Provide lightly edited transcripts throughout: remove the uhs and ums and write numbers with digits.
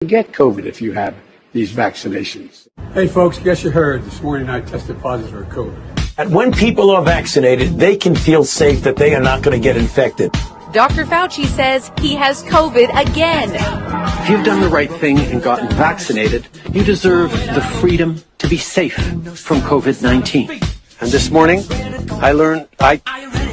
get COVID if you have these vaccinations. Hey folks, guess you heard this morning I tested positive for COVID. And when people are vaccinated, they can feel safe that they are not going to get infected. Dr. Fauci says he has COVID again. If you've done the right thing and gotten vaccinated, you deserve the freedom to be safe from COVID-19. And this morning, I learned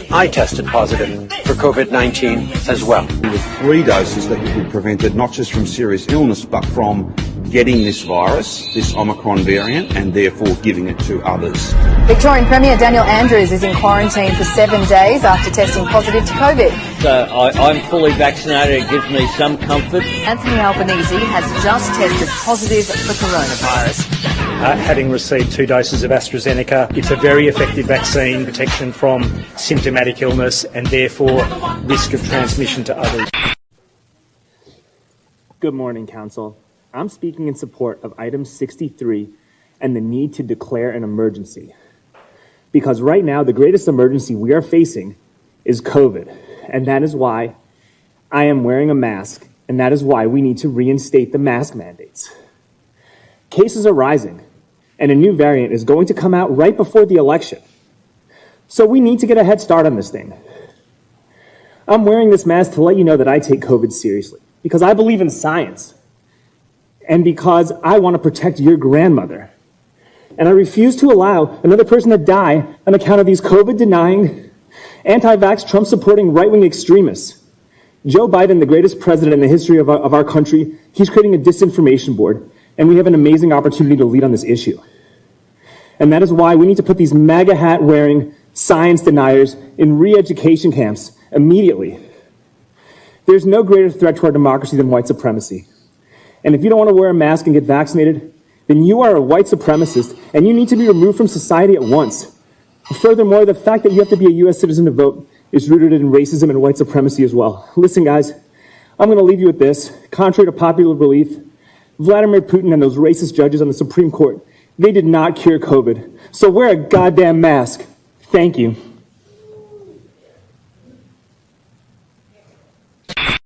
I tested positive for COVID-19 as well. With 3 doses that you could prevent it not just from serious illness, but from getting this virus, this Omicron variant, and therefore giving it to others. Victorian Premier Daniel Andrews is in quarantine for 7 days after testing positive to COVID. So I'm fully vaccinated. It gives me some comfort. Anthony Albanese has just tested positive for coronavirus. Having received 2 doses of AstraZeneca, it's a very effective vaccine, protection from symptomatic illness and therefore risk of transmission to others. Good morning, Council. I'm speaking in support of item 63 and the need to declare an emergency. Because right now, the greatest emergency we are facing is COVID. And that is why I am wearing a mask, and that is why we need to reinstate the mask mandates. Cases are rising, and a new variant is going to come out right before the election. So we need to get a head start on this thing. I'm wearing this mask to let you know that I take COVID seriously, because I believe in science, and because I want to protect your grandmother. And I refuse to allow another person to die on account of these COVID-denying, anti-vax, Trump-supporting right-wing extremists. Joe Biden, the greatest president in the history of our country, he's creating a disinformation board, and we have an amazing opportunity to lead on this issue. And that is why we need to put these MAGA hat-wearing science deniers in re-education camps immediately. There's no greater threat to our democracy than white supremacy. And if you don't want to wear a mask and get vaccinated, then you are a white supremacist, and you need to be removed from society at once. Furthermore, the fact that you have to be a U.S. citizen to vote is rooted in racism and white supremacy as well. Listen, guys, I'm going to leave you with this. Contrary to popular belief, Vladimir Putin and those racist judges on the Supreme Court, they did not cure COVID. So wear a goddamn mask. Thank you.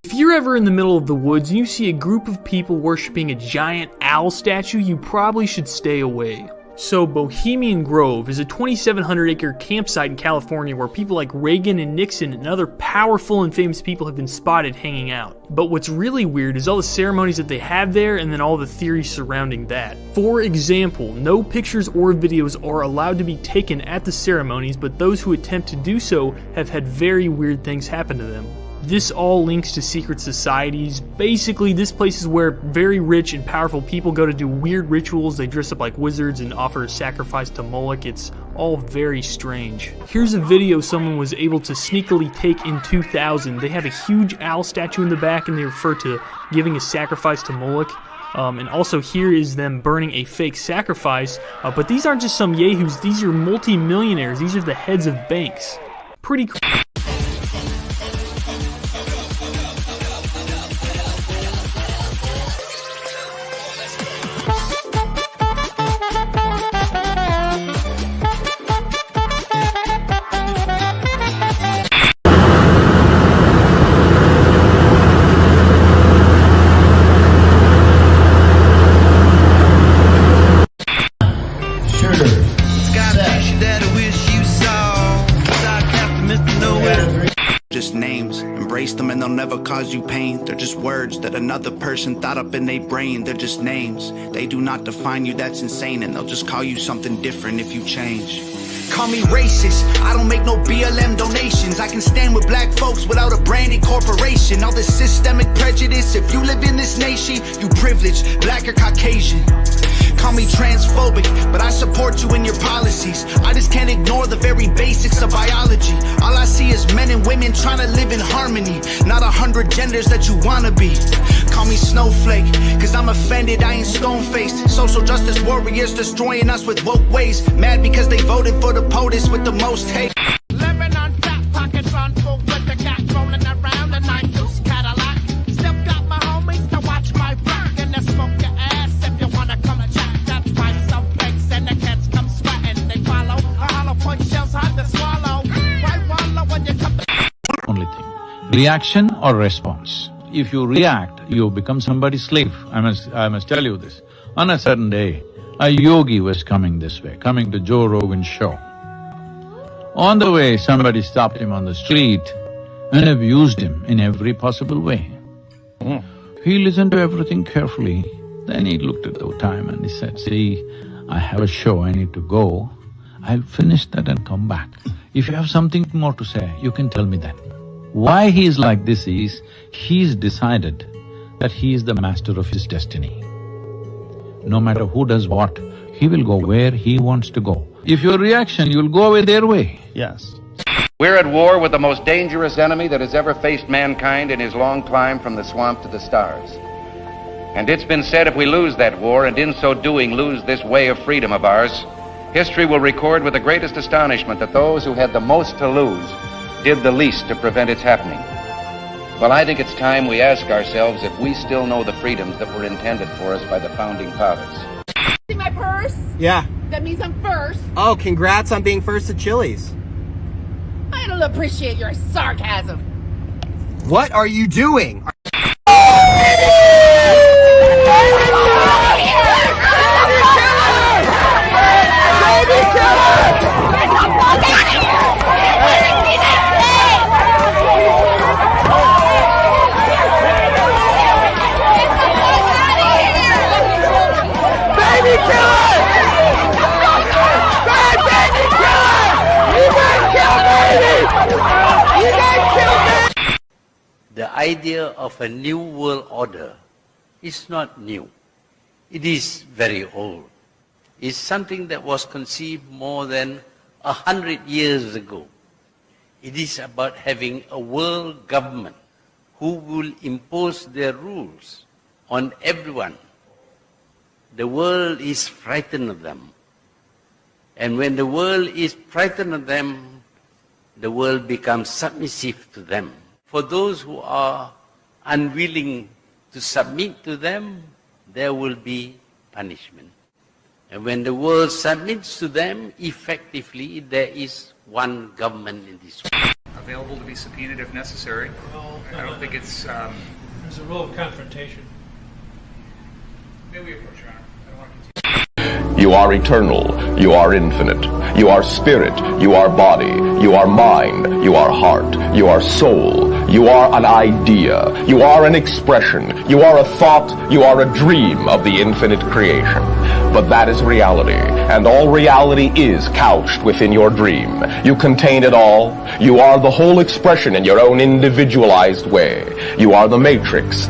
If you're ever in the middle of the woods and you see a group of people worshiping a giant owl statue, you probably should stay away. So Bohemian Grove is a 2,700-acre campsite in California where people like Reagan and Nixon and other powerful and famous people have been spotted hanging out. But what's really weird is all the ceremonies that they have there and then all the theories surrounding that. For example, no pictures or videos are allowed to be taken at the ceremonies, but those who attempt to do so have had very weird things happen to them. This all links to secret societies. Basically, this place is where very rich and powerful people go to do weird rituals. They dress up like wizards and offer a sacrifice to Moloch. It's all very strange. Here's a video someone was able to sneakily take in 2000. They have a huge owl statue in the back and they refer to giving a sacrifice to Moloch. And also here is them burning a fake sacrifice. But these aren't just some yahoos. These are multi-millionaires. These are the heads of banks. Pretty cool. Just names, embrace them and they'll never cause you pain. They're just words that another person thought up in their brain. They're just names, they do not define you, that's insane. And they'll just call you something different if you change. Call me racist, I don't make no BLM donations. I can stand with black folks without a branded corporation. All this systemic prejudice, if you live in this nation, you privileged, black or Caucasian. Call me transphobic, but I support you in your policies. I just can't ignore the very basics of biology. All I see is men and women trying to live in harmony, not 100 genders that you wanna be. Call me snowflake, cause I'm offended, I ain't stone-faced. Social justice warriors destroying us with woke ways. Mad because they voted for the POTUS with the most hate. Living on top, pockets on full with the cat rolling around the 9-deuce Cadillac. Still got my homies to watch my back and they smoke your ass if you wanna come chat. That's why some pigs and the cats come sweating. They follow a hollow point shells hard to swallow. Why wallow when you come to... Only thing. Reaction or response. if you react, you become somebody's slave. I must tell you this. On a certain day, a yogi was coming this way, coming to Joe Rogan's show. On the way, somebody stopped him on the street and abused him in every possible way. He listened to everything carefully. Then he looked at the time and he said, see, I have a show, I need to go. I'll finish that and come back. If you have something more to say, you can tell me then. Why he is like this is, he's decided that he is the master of his destiny. No matter who does what, he will go where he wants to go. If your reaction, you'll go away their way. Yes. We're at war with the most dangerous enemy that has ever faced mankind in his long climb from the swamp to the stars. And it's been said if we lose that war, and in so doing lose this way of freedom of ours, history will record with the greatest astonishment that those who had the most to lose did the least to prevent its happening. Well, I think it's time we ask ourselves if we still know the freedoms that were intended for us by the founding fathers. See my purse? Yeah. That means I'm first. Oh, congrats on being first at Chili's. I don't appreciate your sarcasm. What are you doing? The idea of a new world order is not new. It is very old. It's something that was conceived more than 100 years ago. It is about having a world government who will impose their rules on everyone. The world is frightened of them. And when the world is frightened of them, the world becomes submissive to them. For those who are unwilling to submit to them, there will be punishment. And when the world submits to them, effectively, there is one government in this world. Available to be subpoenaed if necessary. No, I don't think it's... There's a rule of confrontation. May we approach, Your Honor? I don't want to continue. You are eternal, you are infinite, you are spirit, you are body, you are mind, you are heart, you are soul, you are an idea, you are an expression, you are a thought, you are a dream of the infinite creation. But that is reality, and all reality is couched within your dream. You contain it all. You are the whole expression in your own individualized way. You are the matrix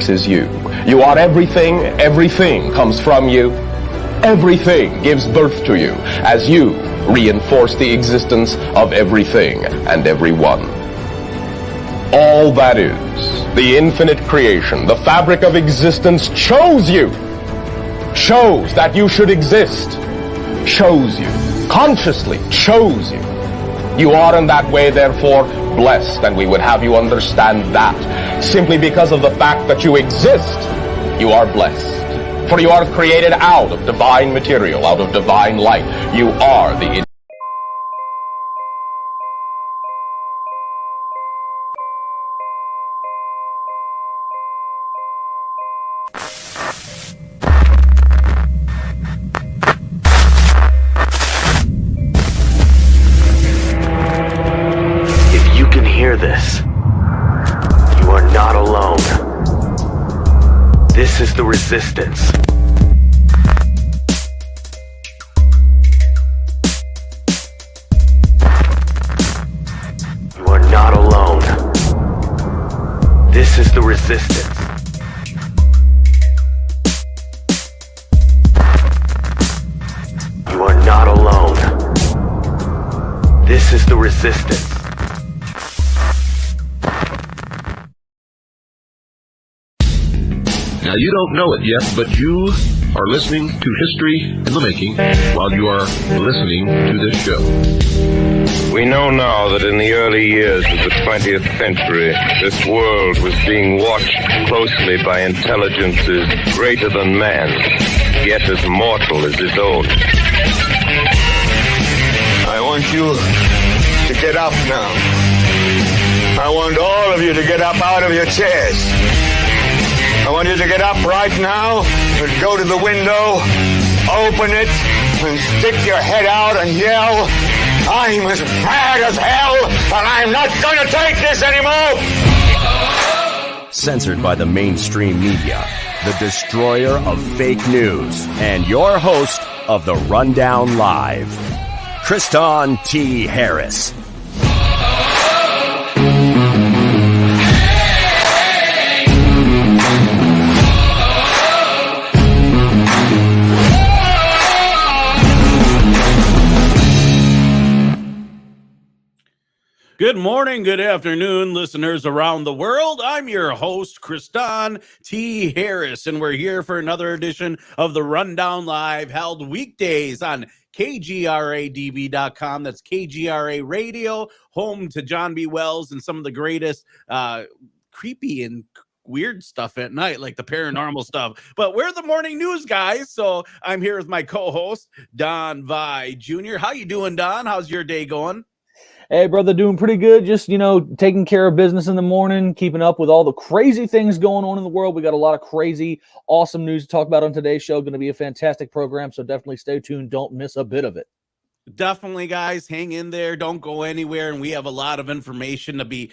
is you. You are everything, everything comes from you. Everything gives birth to you as you reinforce the existence of everything and everyone. All that is, the infinite creation, the fabric of existence chose you. Chose that you should exist. Chose you. Consciously chose you. You are in that way, therefore, blessed, and we would have you understand that. Simply because of the fact that you exist, you are blessed. For you are created out of divine material, out of divine light. You are the If you can hear this, you are not alone. This is the resistance. You are not alone. This is the resistance. You are not alone. This is the resistance. Now, you don't know it yet, but you are listening to History in the Making while you are listening to this show. We know now that in the early years of the 20th century, this world was being watched closely by intelligences greater than man, yet as mortal as his own. I want you to get up now. I want all of you to get up out of your chairs. I want you to get up right now and go to the window, open it, and stick your head out and yell, I'm as mad as hell, and I'm not going to take this anymore! Censored by the mainstream media, the destroyer of fake news, and your host of The Rundown Live, Kristan T. Harris. Good morning, good afternoon, listeners around the world. I'm your host, Kristan T. Harris, and we're here for another edition of the Rundown Live, held weekdays on KGRADB.com. That's KGRA Radio, home to John B. Wells and some of the greatest creepy and weird stuff at night, like the paranormal stuff. But we're the morning news guys, so I'm here with my co-host, Don Vi Jr. How you doing, Don? How's your day going? Hey, brother, doing pretty good. Just, taking care of business in the morning, keeping up with all the crazy things going on in the world. We got a lot of crazy, awesome news to talk about on today's show. Going to be a fantastic program, so definitely stay tuned. Don't miss a bit of it. Definitely, guys, hang in there. Don't go anywhere. And we have a lot of information to be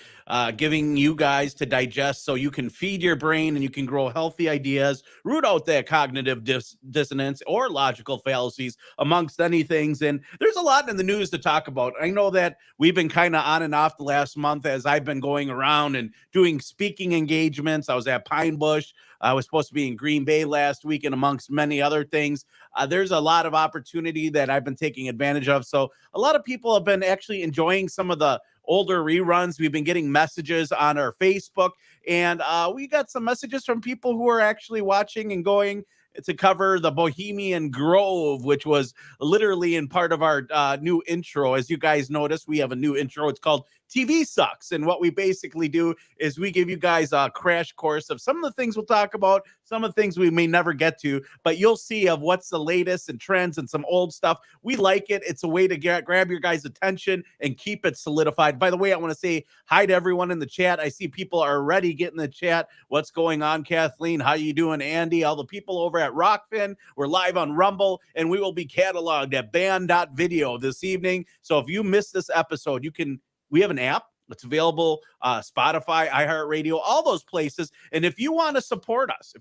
giving you guys to digest so you can feed your brain and you can grow healthy ideas, root out that cognitive dissonance or logical fallacies, amongst many things. And there's a lot in the news to talk about. I know that we've been kind of on and off the last month as I've been going around and doing speaking engagements. I was at Pine Bush. I was supposed to be in Green Bay last week, and amongst many other things. There's a lot of opportunity that I've been taking advantage of. So a lot of people have been actually enjoying some of the older reruns. We've been getting messages on our Facebook, and we got some messages from people who are actually watching and going to cover the Bohemian Grove, which was literally in part of our new intro. As you guys notice, we have a new intro. It's called TV Sucks. And what we basically do is we give you guys a crash course of some of the things we'll talk about, some of the things we may never get to, but you'll see of what's the latest and trends and some old stuff. We like it. It's a way to grab your guys' attention and keep it solidified. By the way, I want to say hi to everyone in the chat. I see people are already getting the chat. What's going on, Kathleen? How you doing, Andy? All the people over at Rockfin. We're live on Rumble, and we will be cataloged at band.video this evening. So if you missed this episode, we have an app. It's available, Spotify, iHeartRadio, all those places. And if you want to support us,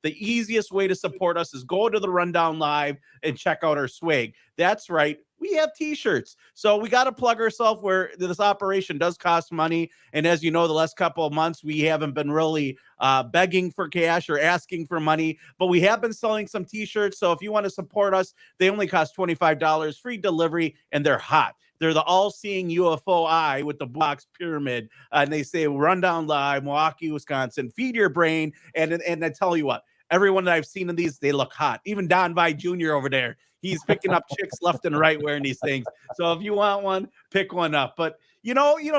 the easiest way to support us is go to the Rundown Live and check out our swag. That's right. We have t-shirts. So we got to plug ourselves where this operation does cost money. And as you know, the last couple of months, we haven't been really begging for cash or asking for money, but we have been selling some t-shirts. So if you want to support us, they only cost $25, free delivery, and they're hot. They're the all-seeing UFO eye with the box pyramid. And they say, Rundown Live, Milwaukee, Wisconsin, feed your brain. And I tell you what, everyone that I've seen in these, they look hot. Even Don Vi Jr. over there, he's picking up chicks left and right wearing these things. So if you want one, pick one up. But,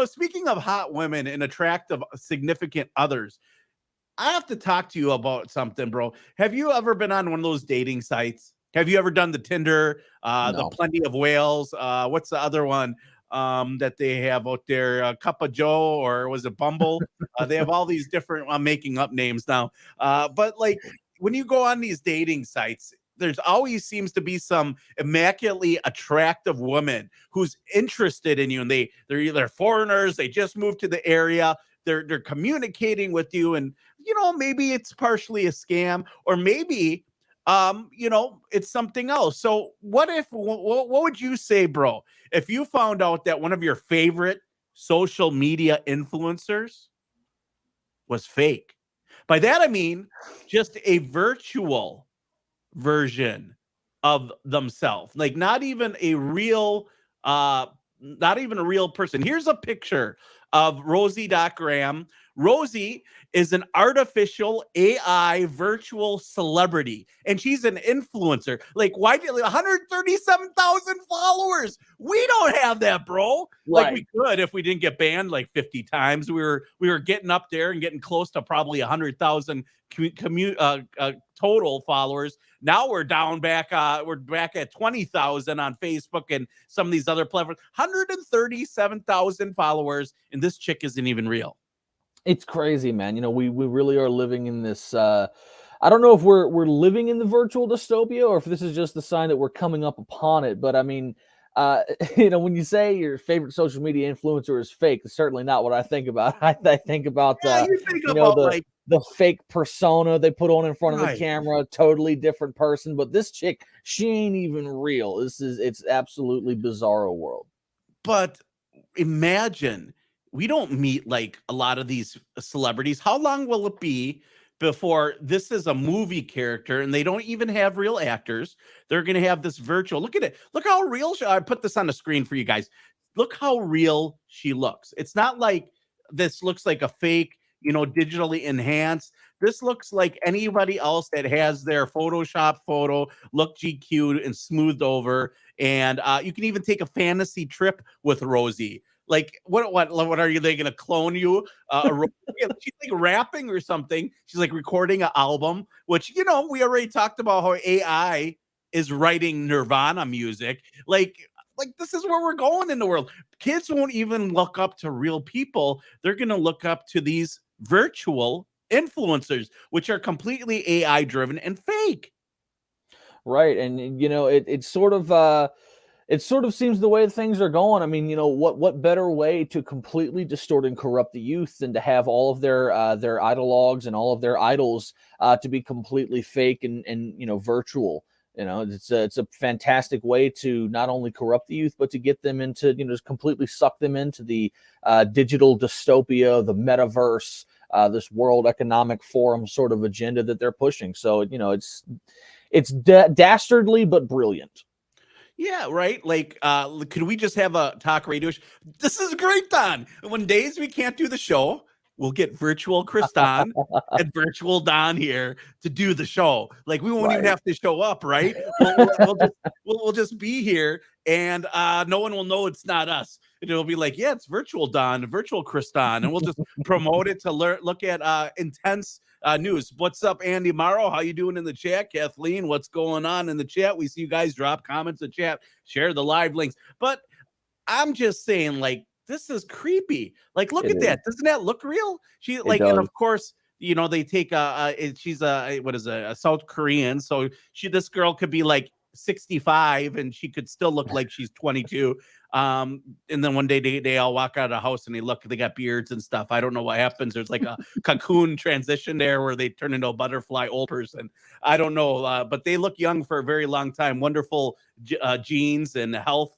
speaking of hot women and attractive, significant others, I have to talk to you about something, bro. Have you ever been on one of those dating sites? Have you ever done the Tinder, the Plenty of Whales? What's the other one that they have out there? Cup of Joe, or was it Bumble? They have all these different, I'm making up names now. But like when you go on these dating sites, there's always seems to be some immaculately attractive woman who's interested in you. And they're either foreigners, they just moved to the area. They're communicating with you. And, maybe it's partially a scam, or maybe it's something else. So what would you say, bro, if you found out that one of your favorite social media influencers was fake? By that, I mean just a virtual version of themselves, like not even a real person. Here's a picture of Rosie.Graham. Rosie is an artificial AI virtual celebrity, and she's an influencer. Like, why did 137,000 followers? We don't have that, bro. Like, right. We could if we didn't get banned like 50 times. We were getting up there and getting close to probably 100,000 total followers. Now we're down back. We're back at 20,000 on Facebook and some of these other platforms. 137,000 followers, and this chick isn't even real. It's crazy, man. We really are living in this. I don't know if we're living in the virtual dystopia or if this is just the sign that we're coming up upon it. But I mean, uh, when you say your favorite social media influencer is fake, it's certainly not what I think about. I think about Yeah, you think you know about the like the fake persona they put on in front of the right. camera, totally different person. But this chick, she ain't even real. It's absolutely bizarro world. But imagine we don't meet like a lot of these celebrities. How long will it be before this is a movie character and they don't even have real actors? They're going to have this virtual. Look at it. Look how real I put this on the screen for you guys. Look how real she looks. It's not like this looks like a fake, digitally enhanced. This looks like anybody else that has their Photoshop photo look GQ'd and smoothed over. And you can even take a fantasy trip with Rosie. Like, what are you? They gonna clone you? She's like rapping or something. She's like recording an album, which we already talked about how AI is writing Nirvana music. Like this is where we're going in the world. Kids won't even look up to real people. They're gonna look up to these virtual influencers, which are completely AI driven and fake. Right. And it sort of seems the way things are going. I mean, what better way to completely distort and corrupt the youth than to have all of their idologues and all of their idols to be completely fake and virtual. It's a fantastic way to not only corrupt the youth, but to get them into, just completely suck them into the digital dystopia, the metaverse, this World Economic Forum sort of agenda that they're pushing. So, it's dastardly but brilliant. Yeah, right. Like, could we just have a talk radio? This is great, Don. When days we can't do the show, we'll get virtual Chris Don and virtual Don here to do the show. Like, we won't even Right. have to show up, right? We'll just be here, and no one will know it's not us. And it'll be like, yeah, it's virtual Don, virtual Chris Don, and we'll just promote it to look at intense news. What's up, Andy Morrow? How you doing in the chat? Kathleen, what's going on in the chat? We see you guys drop comments in the chat, share the live links. But I'm just saying, like, this is creepy. Like, look It at is. that. Doesn't that look real? She It like, and does. of course, they take she's a South Korean, so this girl could be like 65 and she could still look like she's 22. And then one day they all walk out of the house and they got beards and stuff. I don't know what happens. There's like a cocoon transition there where they turn into a butterfly old person. I don't know, but they look young for a very long time. Wonderful genes and health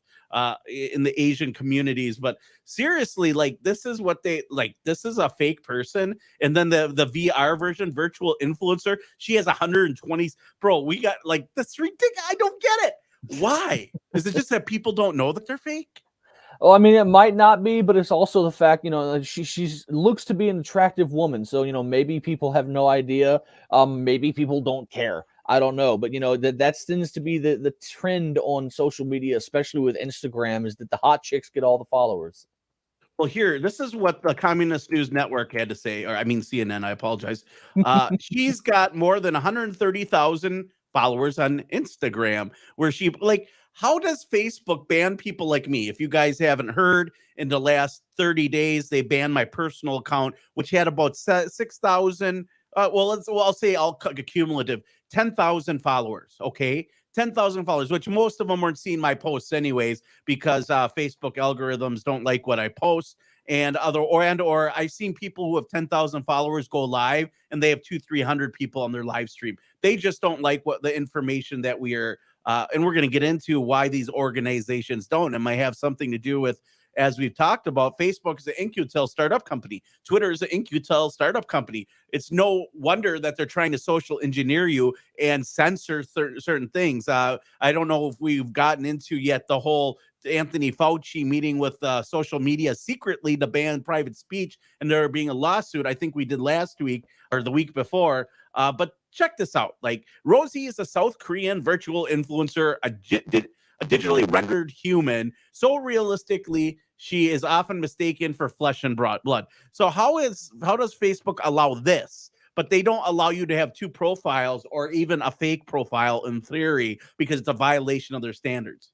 in the Asian communities. But seriously, like, this is what they like. This is a fake person. And then the VR version, virtual influencer, she has 120. Bro, we got like this ridiculous. I don't get it. Why? Is it just that people don't know that they're fake? Well, I mean, it might not be, but it's also the fact, she looks to be an attractive woman. So, maybe people have no idea. Maybe people don't care. I don't know, but that tends to be the trend on social media, especially with Instagram, is that the hot chicks get all the followers. Well, here, this is what the Communist News Network had to say, or I mean CNN. I apologize. She's got more than 130,000 followers on Instagram, where she like. How does Facebook ban people like me? If you guys haven't heard, in the last 30 days, they banned my personal account, which had about 6,000. I'll say cumulative 10,000 followers. Okay, 10,000 followers, which most of them weren't seeing my posts anyways, because Facebook algorithms don't like what I post. And or I've seen people who have 10,000 followers go live and they have 300 people on their live stream. They just don't like what the information that we are. And we're going to get into why these organizations don't. It might have something to do with, as we've talked about, Facebook is an InQtel startup company. Twitter is an InQtel startup company. It's no wonder that they're trying to social engineer you and censor certain things. I don't know if we've gotten into yet the whole Anthony Fauci meeting with social media secretly to ban private speech, and there being a lawsuit. I think we did last week or the week before. But check this out. Like, Rosie is a South Korean virtual influencer, a digitally rendered human. So realistically, she is often mistaken for flesh and blood. So how does Facebook allow this? But they don't allow you to have two profiles or even a fake profile in theory, because it's a violation of their standards.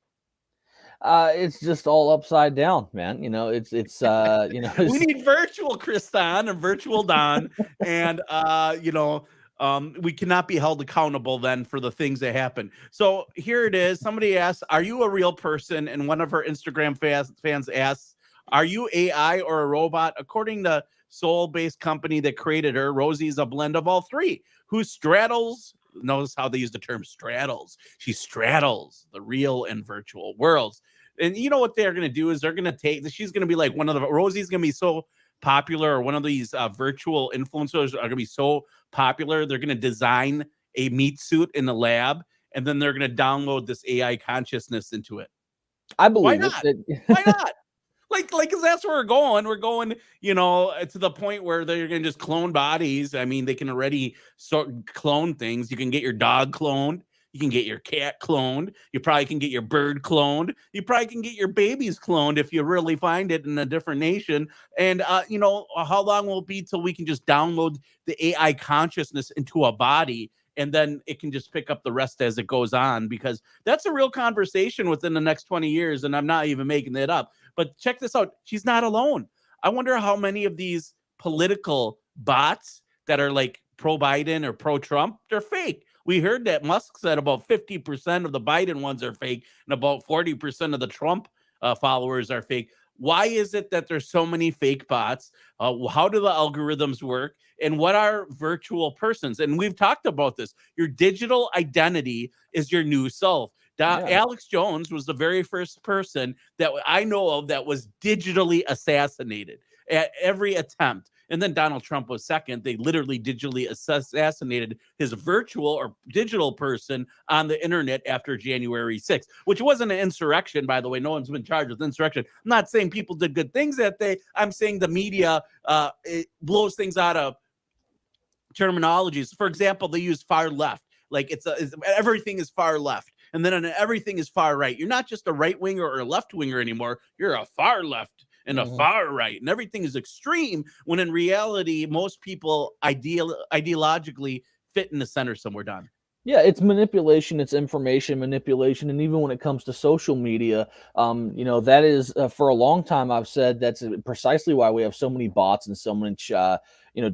It's just all upside down, man. It's We need virtual Kriston and virtual Don, and we cannot be held accountable then for the things that happen. So here it is. Somebody asks, "Are you a real person?" And one of her Instagram fans asks, "Are you AI or a robot?" According to Soul-based company that created her, Rosie is a blend of all three, who straddles. Notice how they use the term straddles. She straddles the real and virtual worlds. And you know what they're going to do is they're going to she's going to be like one of the, Rosie's going to be so popular, or one of these virtual influencers are going to be so popular. They're going to design a meat suit in the lab, and then they're going to download this AI consciousness into it. I believe Why not? Why not? Like, cause that's where we're going. We're going, to the point where they're going to just clone bodies. I mean, they can already clone things. You can get your dog cloned. You can get your cat cloned. You probably can get your bird cloned. You probably can get your babies cloned if you really find it in a different nation. And, how long will it be till we can just download the AI consciousness into a body, and then it can just pick up the rest as it goes on? Because that's a real conversation within the next 20 years. And I'm not even making that up. But check this out. She's not alone. I wonder how many of these political bots that are like pro-Biden or pro-Trump, they're fake. We heard that Musk said about 50% of the Biden ones are fake, and about 40% of the Trump followers are fake. Why is it that there's so many fake bots? How do the algorithms work? And what are virtual persons? And we've talked about this. Your digital identity is your new self. Alex Jones was the very first person that I know of that was digitally assassinated at every attempt. And then Donald Trump was second. They literally digitally assassinated his virtual or digital person on the internet after January 6th, which wasn't an insurrection, by the way. No one's been charged with insurrection. I'm not saying people did good things that day. I'm saying the media it blows things out of terminologies. For example, they use far left. Like everything is far left. And then everything is far right. You're not just a right winger or a left winger anymore. You're a far left and a far right, and everything is extreme, when in reality, most people ideologically fit in the center somewhere down. Yeah, it's manipulation, it's information manipulation, and even when it comes to social media, that is for a long time I've said that's precisely why we have so many bots and so much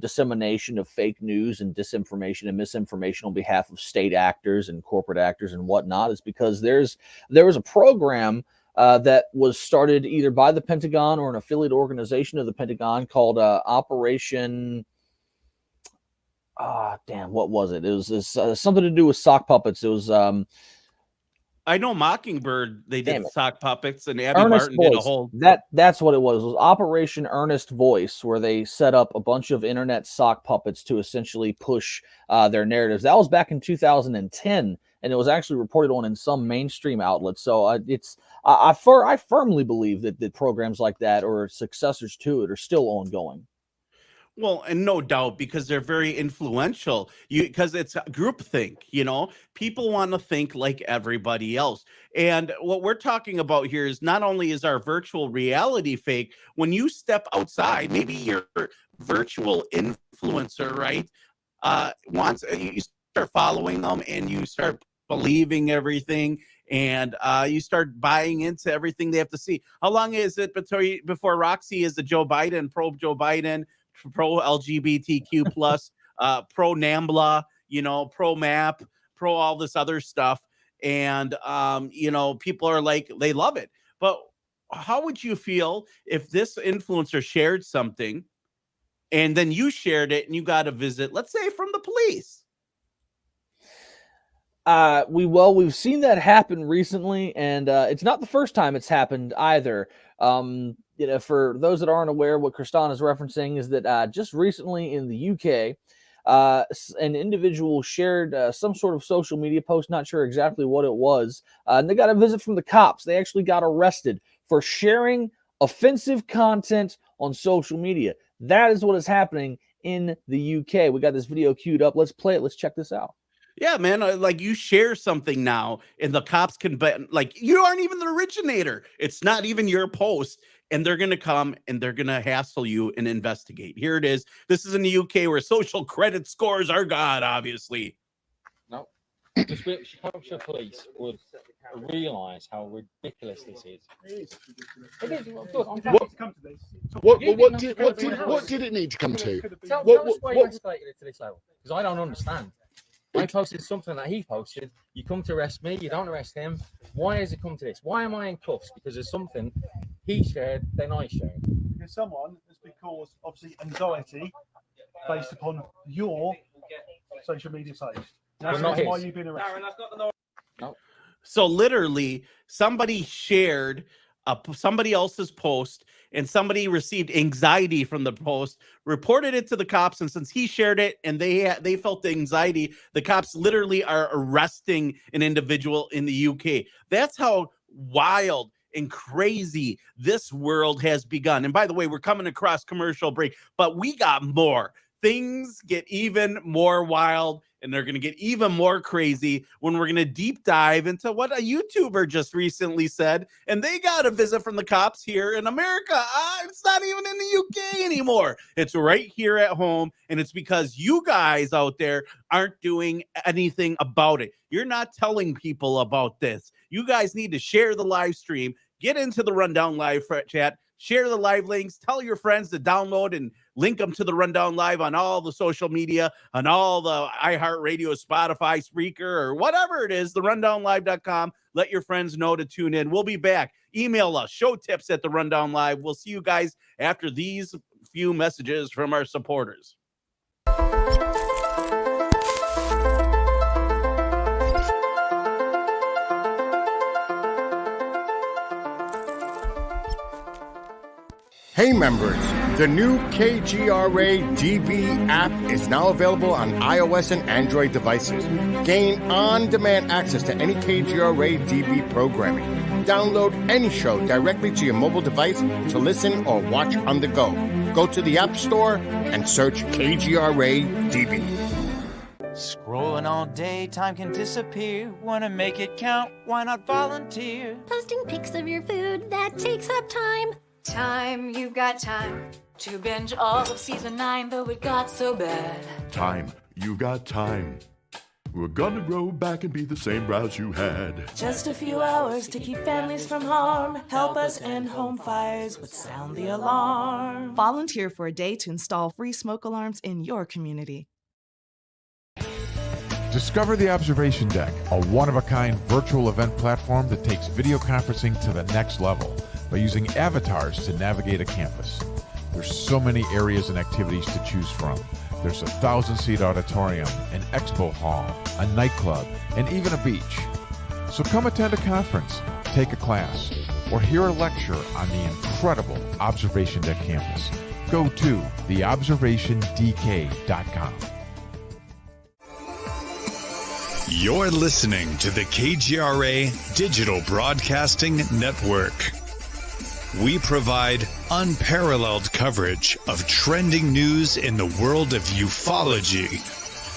dissemination of fake news and disinformation and misinformation on behalf of state actors and corporate actors and whatnot. Is because there was a program that was started either by the Pentagon or an affiliate organization of the Pentagon called Operation. What was it? It was something to do with sock puppets. It was I know Mockingbird, they did sock puppets, and Abby Earnest Martin Voice. did a whole. That's what it was. It was Operation Earnest Voice, where they set up a bunch of internet sock puppets to essentially push their narratives. That was back in 2010, and it was actually reported on in some mainstream outlets. So I firmly believe that programs like that or successors to it are still ongoing. Well, and no doubt, because they're very influential. Because it's groupthink, people want to think like everybody else. And what we're talking about here is not only is our virtual reality fake, when you step outside, maybe your virtual influencer, right? You start following them and you start believing everything, and you start buying into everything they have to see. How long is it before Roxy is the pro Joe Biden, pro LGBTQ plus, pro NAMBLA, pro MAP, pro all this other stuff. And, people are like, they love it. But how would you feel if this influencer shared something and then you shared it and you got a visit, let's say from the police? We've seen that happen recently, and it's not the first time it's happened either. For those that aren't aware, what Kristan is referencing is that just recently in the UK, an individual shared some sort of social media post, not sure exactly what it was, and they got a visit from the cops. They actually got arrested for sharing offensive content on social media. That is what is happening in the UK. We got this video queued up. Let's play it. Let's check this out. Yeah, man. Like, you share something now, and the cops can bet, like, you aren't even the originator. It's not even your post, and they're going to come and they're going to hassle you and investigate. Here it is. This is in the UK, where social credit scores are God, obviously. No. the British Hampshire police would realise how ridiculous this is. It is. Look, I'm What did it need to come to? Tell us why you escalated it to this level, because I don't understand. I posted something that he posted. You come to arrest me, you don't arrest him. Why has it come to this? Why am I in cuffs? Because there's something he shared, then I shared. Because someone has been caused, obviously, anxiety based upon your social media page. That's why you've been arrested. No. So literally, somebody shared somebody else's post, and somebody received anxiety from the post, reported it to the cops, and since he shared it and they felt the anxiety, the cops literally are arresting an individual in the UK. That's how wild and crazy this world has begun. And by the way, we're coming across commercial break, but we got more. Things get even more wild, and they're going to get even more crazy when we're going to deep dive into what a YouTuber just recently said. And they got a visit from the cops here in America. It's not even in the UK anymore. It's right here at home. And it's because you guys out there aren't doing anything about it. You're not telling people about this. You guys need to share the live stream. Get into the Rundown Live chat. Share the live links. Tell your friends to download and link them to the Rundown Live on all the social media, on all the iHeartRadio, Spotify, Spreaker, or whatever it is, therundownlive.com. Let your friends know to tune in. We'll be back. Email us, show tips at the Rundown Live. We'll see you guys after these few messages from our supporters. Hey members, the new KGRA DB app is now available on iOS and Android devices. Gain on-demand access to any KGRA DB programming. Download any show directly to your mobile device to listen or watch on the go. Go to the App Store and search KGRA DB. Scrolling all day, time can disappear. Wanna make it count? Why not volunteer? Posting pics of your food, that takes up time. Time, you've got time to binge all of season 9, though it got so bad. Time, you got time. We're gonna grow back and be the same browse you had. Just a few hours to keep families from harm. Help us end home fires with Sound the Alarm. Volunteer for a day to install free smoke alarms in your community. Discover the Observation Deck, a one-of-a-kind virtual event platform that takes video conferencing to the next level by using avatars to navigate a campus. There's so many areas and activities to choose from. There's a 1,000-seat auditorium, an expo hall, a nightclub, and even a beach. So come attend a conference, take a class, or hear a lecture on the incredible Observation Deck campus. Go to theobservationdk.com. You're listening to the KGRA Digital Broadcasting Network. We provide unparalleled coverage of trending news in the world of ufology,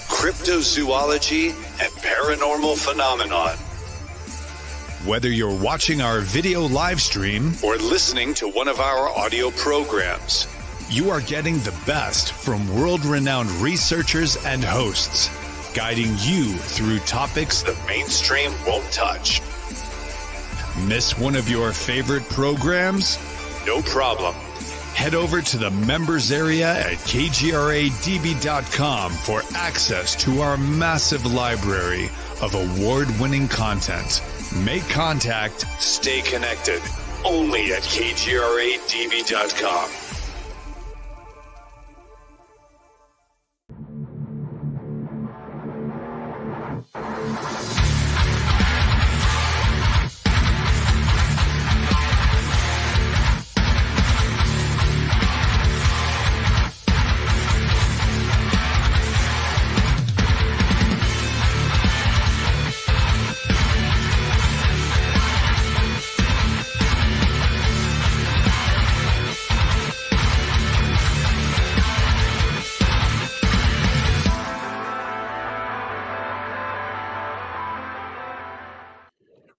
cryptozoology, and paranormal phenomenon. Whether you're watching our video live stream or listening to one of our audio programs, you are getting the best from world-renowned researchers and hosts, guiding you through topics the mainstream won't touch. Miss one of your favorite programs? No problem. Head over to the members area at kgradb.com for access to our massive library of award-winning content. Make contact, stay connected. Only at kgradb.com.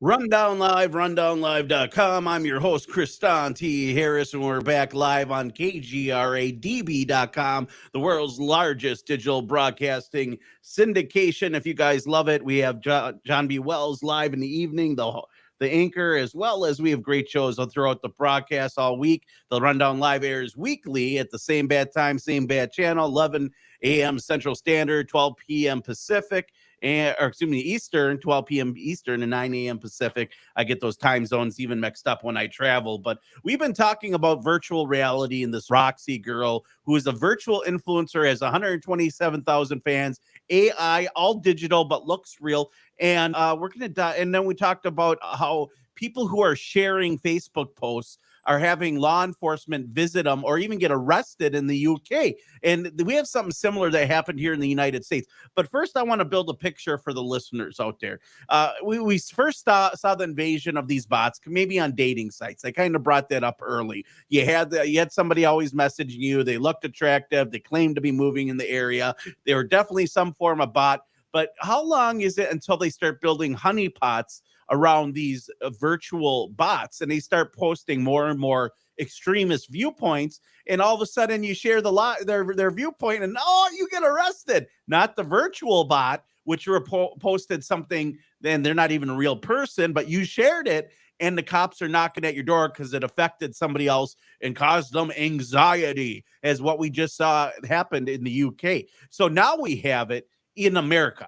rundownlive.com. I'm your host, Kriston T. Harris, and we're back live on KGRADB.com, the world's largest digital broadcasting syndication. If you guys love it, we have John B. Wells live in the evening, the anchor, as well as we have great shows throughout the broadcast all week. The Rundown Live airs weekly at the same bad time, same bad channel, 11 a.m. Central Standard, 12 p.m. Pacific. Eastern, 12 p.m. Eastern and 9 a.m. Pacific. I get those time zones even mixed up when I travel. But we've been talking about virtual reality and this Roxy girl who is a virtual influencer, has 127,000 fans, AI, all digital, but looks real. And we're going to and then we talked about how people who are sharing Facebook posts are having law enforcement visit them or even get arrested in the UK. And we have something similar that happened here in the United States. But first, I want to build a picture for the listeners out there. We first saw the invasion of these bots, maybe on dating sites. I kind of brought that up early. You had somebody always messaging you. They looked attractive. They claimed to be moving in the area. They were definitely some form of bot. But how long is it until they start building honeypots around these virtual bots and they start posting more and more extremist viewpoints, and all of a sudden you share their viewpoint and you get arrested? Not the virtual bot, which posted something, then they're not even a real person, but you shared it and the cops are knocking at your door because it affected somebody else and caused them anxiety, as what we just saw happened in the UK. So now we have it in America,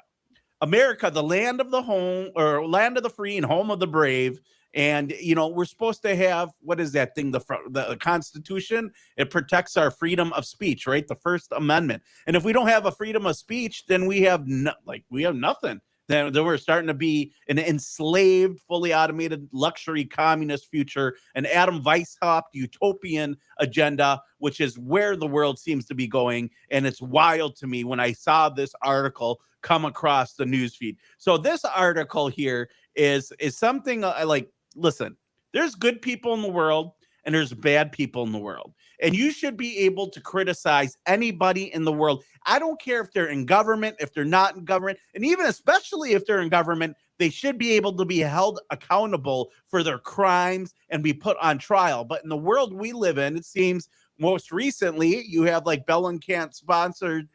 the land of the home, or land of the free and home of the brave. And, we're supposed to have, what is that thing? The Constitution. It protects our freedom of speech, right? The First Amendment. And if we don't have a freedom of speech, then we have nothing. Then we're starting to be an enslaved, fully automated, luxury communist future, an Adam Weishaupt utopian agenda, which is where the world seems to be going. And it's wild to me when I saw this article come across the newsfeed. So this article here is something I like. Listen, there's good people in the world and there's bad people in the world. And you should be able to criticize anybody in the world. I don't care if they're in government, if they're not in government, and even especially if they're in government, they should be able to be held accountable for their crimes and be put on trial. But in the world we live in, it seems most recently you have like Bellingcat sponsored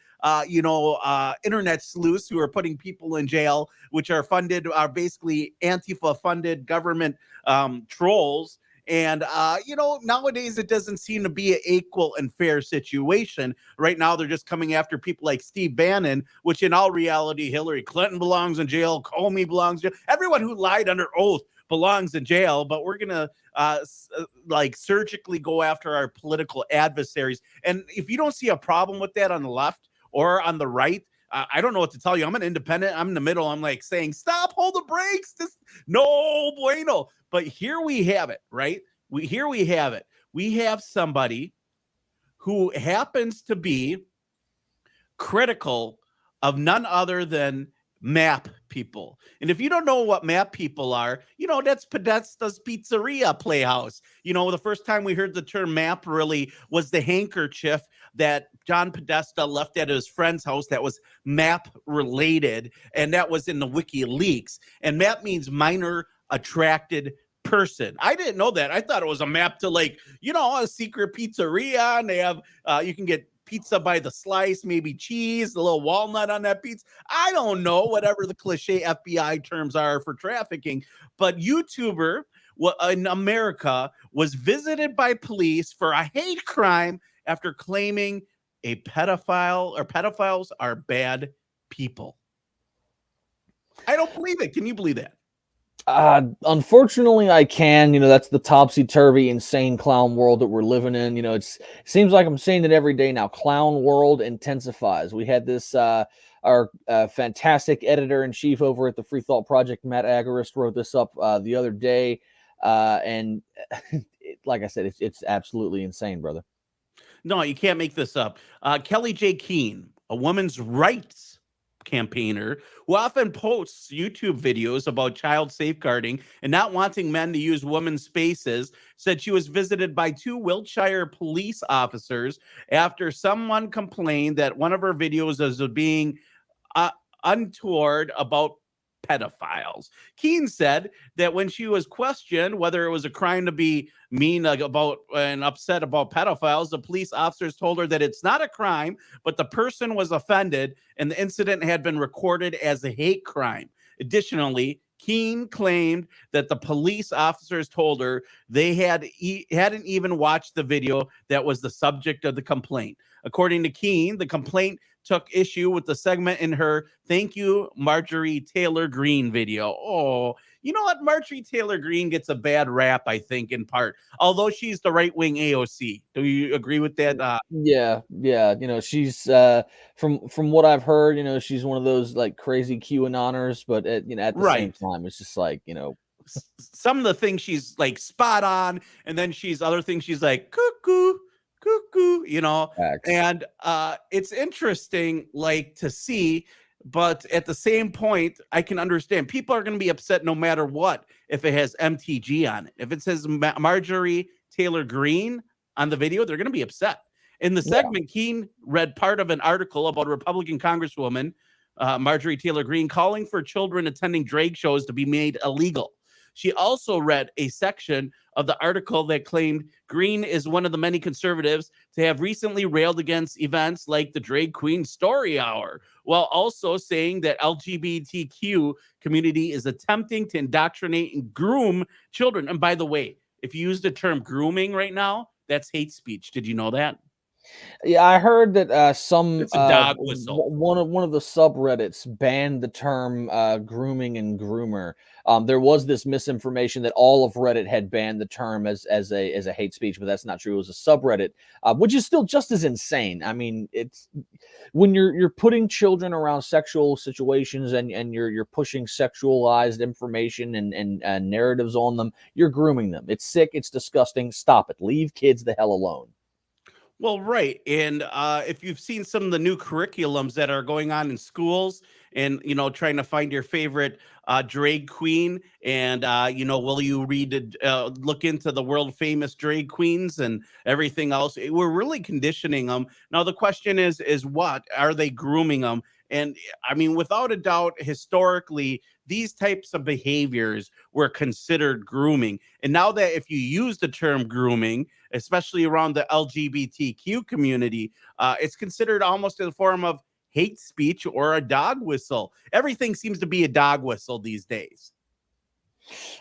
internet sleuths who are putting people in jail, which are basically Antifa funded government trolls. And, nowadays it doesn't seem to be an equal and fair situation. Right now, they're just coming after people like Steve Bannon, which in all reality, Hillary Clinton belongs in jail. Comey belongs in jail. Everyone who lied under oath belongs in jail. But we're going to surgically go after our political adversaries. And if you don't see a problem with that on the left or on the right, I don't know what to tell you. I'm an independent. I'm in the middle. I'm like saying, stop, hold the brakes. No bueno. But here we have it, right? We have it. We have somebody who happens to be critical of none other than map people. And if you don't know what map people are, that's Podesta's Pizzeria Playhouse. The first time we heard the term map really was the handkerchief that John Podesta left at his friend's house that was map related, and that was in the WikiLeaks. And map means minor attracted person. I didn't know that. I thought it was a map to a secret pizzeria, and they have you can get pizza by the slice, maybe cheese, a little walnut on that pizza. I don't know, whatever the cliche FBI terms are for trafficking. But YouTuber in America was visited by police for a hate crime after claiming a pedophiles are bad people. I don't believe it. Can you believe that? Unfortunately, I can. That's the topsy-turvy, insane clown world that we're living in. It seems like I'm saying it every day now. Clown world intensifies. We had this, our fantastic editor-in-chief over at the Free Thought Project, Matt Agarist, wrote this up the other day. And like I said, it's absolutely insane, brother. No, you can't make this up. Kelly J. Keene, a women's rights campaigner who often posts YouTube videos about child safeguarding and not wanting men to use women's spaces, said she was visited by 2 Wiltshire police officers after someone complained that one of her videos was being untoward about pedophiles. Keene said that when she was questioned whether it was a crime to be mean about and upset about pedophiles, the police officers told her that it's not a crime, but the person was offended and the incident had been recorded as a hate crime. Additionally, Keene claimed that the police officers told her they hadn't even watched the video that was the subject of the complaint. According to Keene, the complaint took issue with the segment in her "Thank You, Marjorie Taylor Greene" video. Oh, you know what? Marjorie Taylor Greene gets a bad rap, I think, in part, although she's the right-wing AOC. Do you agree with that? Yeah. You know, she's from what I've heard, you know, she's one of those like crazy QAnoners, but at the same Right. time, it's just like, you know, Some of the things she's like spot on, and then she's other things she's like cuckoo, cuckoo, you know. facts. And it's interesting, like to see, but at the same point, I can understand people are going to be upset no matter what if it has MTG on it. If it says Marjorie Taylor Greene on the video, they're going to be upset. In the segment, Keene read part of an article about a Republican Congresswoman, Marjorie Taylor Greene, calling for children attending drag shows to be made illegal. She also read a section of the article that claimed Greene is one of the many conservatives to have recently railed against events like the Drag Queen Story Hour, while also saying that LGBTQ community is attempting to indoctrinate and groom children. And by the way, if you use the term grooming right now, that's hate speech. Did you know that? Yeah, I heard that some It's a dog whistle. one of the subreddits banned the term grooming and groomer. There was this misinformation that all of Reddit had banned the term as a hate speech, but that's not true. It was a subreddit, which is still just as insane. I mean, it's when you're putting children around sexual situations and you're pushing sexualized information and narratives on them, you're grooming them. It's sick. It's disgusting. Stop it. Leave kids the hell alone. Well, right. And if you've seen some of the new curriculums that are going on in schools and, you know, trying to find your favorite drag queen and, you know, will you look into the world famous drag queens and everything else? We're really conditioning them. Now, the question is what? Are they grooming them? And I mean, without a doubt, historically, these types of behaviors were considered grooming. And now that if you use the term grooming, especially around the LGBTQ community, it's considered almost in the form of hate speech or a dog whistle. Everything seems to be a dog whistle these days.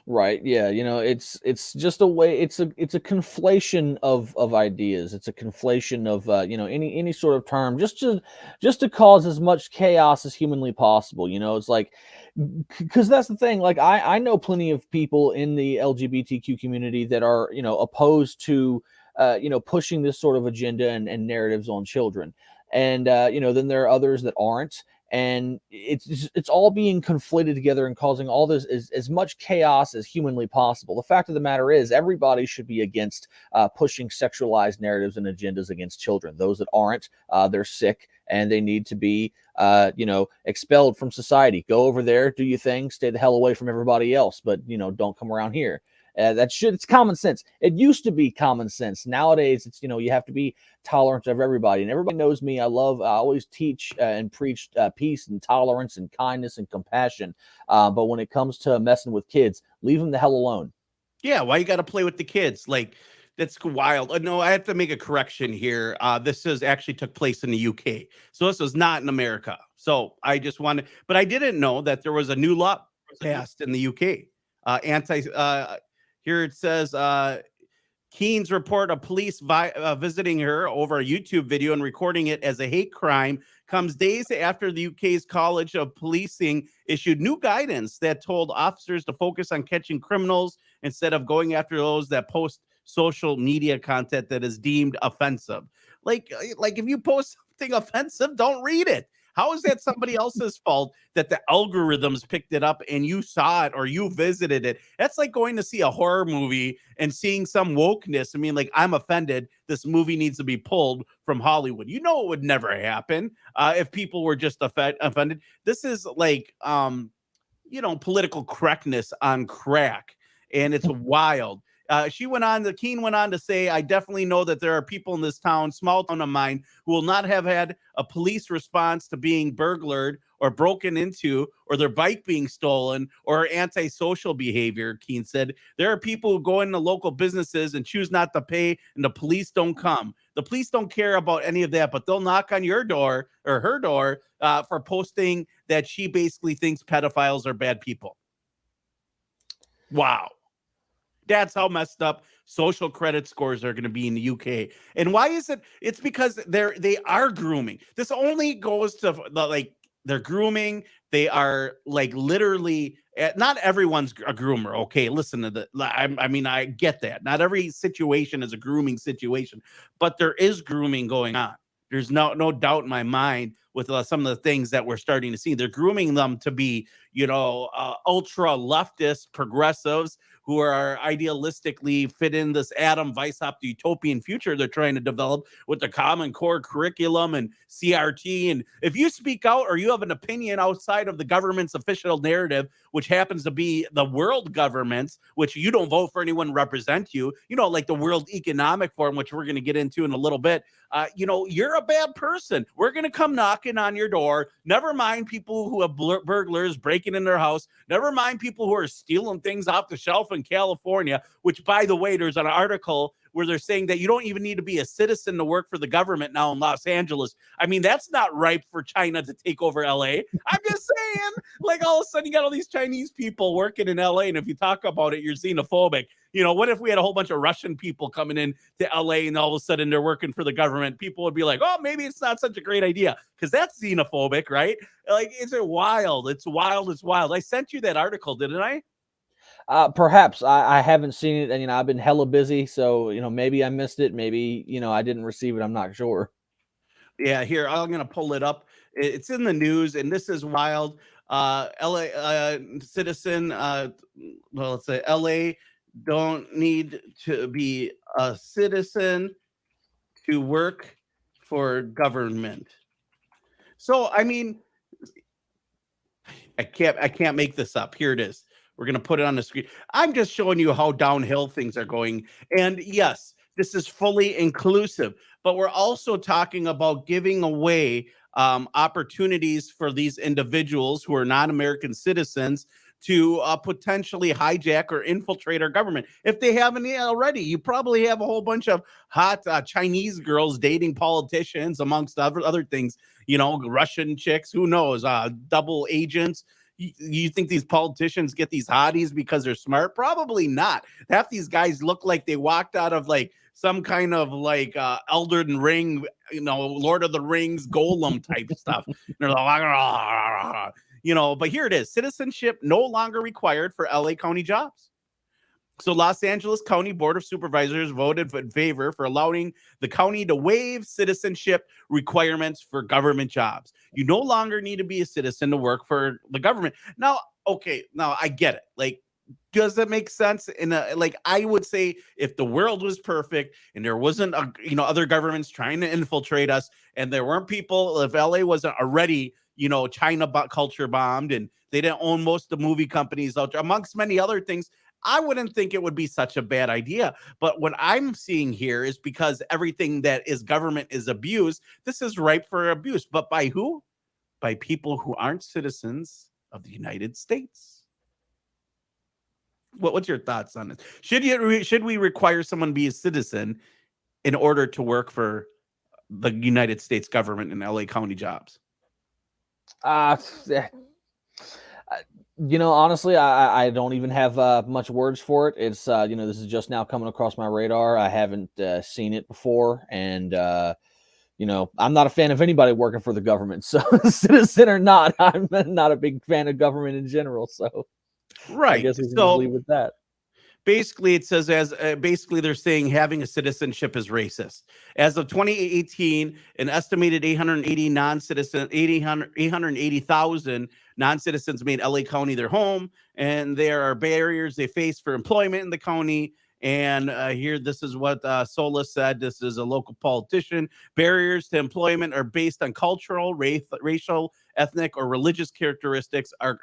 Right. Yeah. You know, it's just a way. It's a conflation of ideas. It's a conflation of you know, any sort of term just to cause as much chaos as humanly possible. You know, it's like because that's the thing. Like I know plenty of people in the LGBTQ community that are, you know, opposed to you know, pushing this sort of agenda and narratives on children. And you know, then there are others that aren't. And it's all being conflated together and causing all this as much chaos as humanly possible. The fact of the matter is, everybody should be against pushing sexualized narratives and agendas against children. Those that aren't, they're sick and they need to be, you know, expelled from society. Go over there, do your thing, stay the hell away from everybody else, but you know, don't come around here. It's common sense. It used to be common sense. Nowadays, it's, you know, you have to be tolerant of everybody, and everybody knows me. I always teach and preach peace and tolerance and kindness and compassion. But when it comes to messing with kids, leave them the hell alone. Yeah, why you got to play with the kids? Like, that's wild. No, I have to make a correction here. This actually took place in the UK, so this was not in America. So I just wanted, but I didn't know that there was a new law passed in the UK. Here it says, Keene's report of police visiting her over a YouTube video and recording it as a hate crime comes days after the UK's College of Policing issued new guidance that told officers to focus on catching criminals instead of going after those that post social media content that is deemed offensive. Like if you post something offensive, don't read it. How is that somebody else's fault that the algorithms picked it up and you saw it or you visited it? That's like going to see a horror movie and seeing some wokeness. I mean, like, I'm offended. This movie needs to be pulled from Hollywood. You know, it would never happen if people were just offended. This is like, you know, political correctness on crack. And it's wild. Keen went on to say, I definitely know that there are people in this town, small town of mine, who will not have had a police response to being burglared or broken into or their bike being stolen or antisocial behavior, Keen said. There are people who go into local businesses and choose not to pay, and the police don't come. The police don't care about any of that, but they'll knock on your door or her door for posting that she basically thinks pedophiles are bad people. Wow. That's how messed up social credit scores are going to be in the UK. And why is it? It's because they are grooming. This only goes to they're grooming. They are like literally, not everyone's a groomer. Okay, listen to the. I mean, I get that. Not every situation is a grooming situation, but there is grooming going on. There's no doubt in my mind with some of the things that we're starting to see. They're grooming them to be, ultra leftist progressives who are idealistically fit in this Adam Weishaupt utopian future they're trying to develop with the Common Core curriculum and CRT. And if you speak out or you have an opinion outside of the government's official narrative, which happens to be the world governments, which you don't vote for anyone to represent you, like the World Economic Forum, which we're going to get into in a little bit, you're a bad person. We're going to come knocking on your door. Never mind people who have burglars breaking in their house. Never mind people who are stealing things off the shelf in California, which, by the way, there's an article where they're saying that you don't even need to be a citizen to work for the government now in Los Angeles. I mean, that's not ripe for China to take over LA. I'm just saying, like, all of a sudden you got all these Chinese people working in LA, and if you talk about it, you're xenophobic. What if we had a whole bunch of Russian people coming in to LA and all of a sudden they're working for the government? People would be like, oh, maybe it's not such a great idea, because that's xenophobic, right? Like, it's wild. It's wild. It's wild. I sent you that article, didn't I? Perhaps I haven't seen it, and I've been hella busy, so maybe I missed it, maybe I didn't receive it. I'm not sure. Yeah, here I'm gonna pull it up. It's in the news, and this is wild. LA citizen. Let's say LA don't need to be a citizen to work for government. So I mean, I can't make this up. Here it is. We're going to put it on the screen. I'm just showing you how downhill things are going. And yes, this is fully inclusive, but we're also talking about giving away opportunities for these individuals who are non-American citizens to potentially hijack or infiltrate our government. If they haven't already, you probably have a whole bunch of hot Chinese girls dating politicians, amongst other things, Russian chicks, who knows, double agents. You think these politicians get these hotties because they're smart? Probably not. Half these guys look like they walked out of like some kind of like Elden Ring, Lord of the Rings golem type stuff. They're like, but here it is. Citizenship no longer required for LA County jobs. So Los Angeles County Board of Supervisors voted in favor for allowing the county to waive citizenship requirements for government jobs. You no longer need to be a citizen to work for the government. Now, I get it. Like, does that make sense? I would say if the world was perfect and there wasn't, other governments trying to infiltrate us, and there weren't people, if LA wasn't already, China culture bombed, and they didn't own most of the movie companies out there, amongst many other things, I wouldn't think it would be such a bad idea. But what I'm seeing here is because everything that is government is abused, this is ripe for abuse. But by who? By people who aren't citizens of the United States. What's your thoughts on this? Should we require someone to be a citizen in order to work for the United States government in LA County jobs? Honestly, I don't even have much words for it. It's this is just now coming across my radar. I haven't seen it before, and I'm not a fan of anybody working for the government. So, citizen or not, I'm not a big fan of government in general. So, right. I guess we can just leave with that. Basically, it says basically they're saying having a citizenship is racist. As of 2018, an estimated 880,000 non-citizens made LA County their home, and there are barriers they face for employment in the county. And here, this is what Sola said. This is a local politician. Barriers to employment are based on cultural, racial, ethnic, or religious characteristics are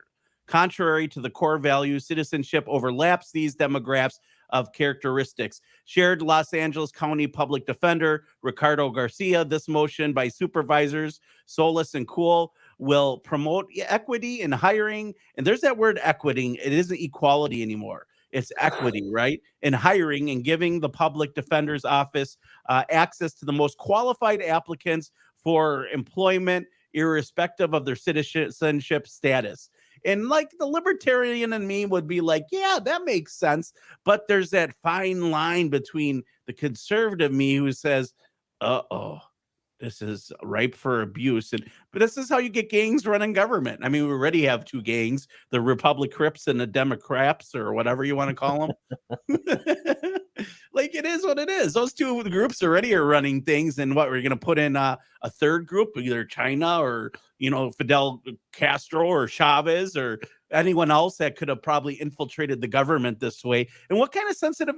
contrary to the core values. Citizenship overlaps these demographics of characteristics. Shared Los Angeles County Public Defender Ricardo Garcia. This motion by supervisors Solis and Cool will promote equity in hiring. And there's that word equity. It isn't equality anymore. It's equity, right? In hiring and giving the public defender's office access to the most qualified applicants for employment, irrespective of their citizenship status. And like the libertarian in me would be like, yeah, that makes sense. But there's that fine line between the conservative me who says, uh-oh, this is ripe for abuse. But this is how you get gangs running government. I mean, we already have two gangs, the Republic Crips and the Democrats, or whatever you want to call them. Like, it is what it is. Those two groups already are running things. And what, we're going to put in a third group, either China or, Fidel Castro or Chavez or anyone else that could have probably infiltrated the government this way. And what kind of sensitive,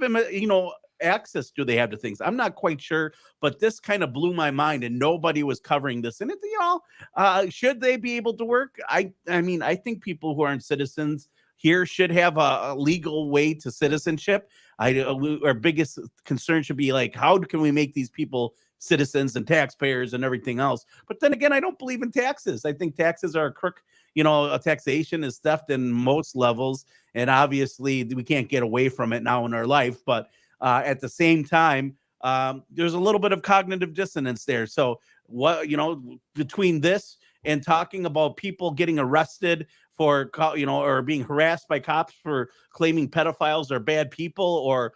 access do they have to things? I'm not quite sure, but this kind of blew my mind, and nobody was covering this. And it, should they be able to work? I mean, I think people who aren't citizens here should have a legal way to citizenship. Our biggest concern should be like, how can we make these people citizens and taxpayers and everything else? But then again, I don't believe in taxes. I think taxes are a crook. A taxation is theft in most levels, and obviously we can't get away from it now in our life. But at the same time, there's a little bit of cognitive dissonance there. So between this and talking about people getting arrested for, or being harassed by cops for claiming pedophiles are bad people, or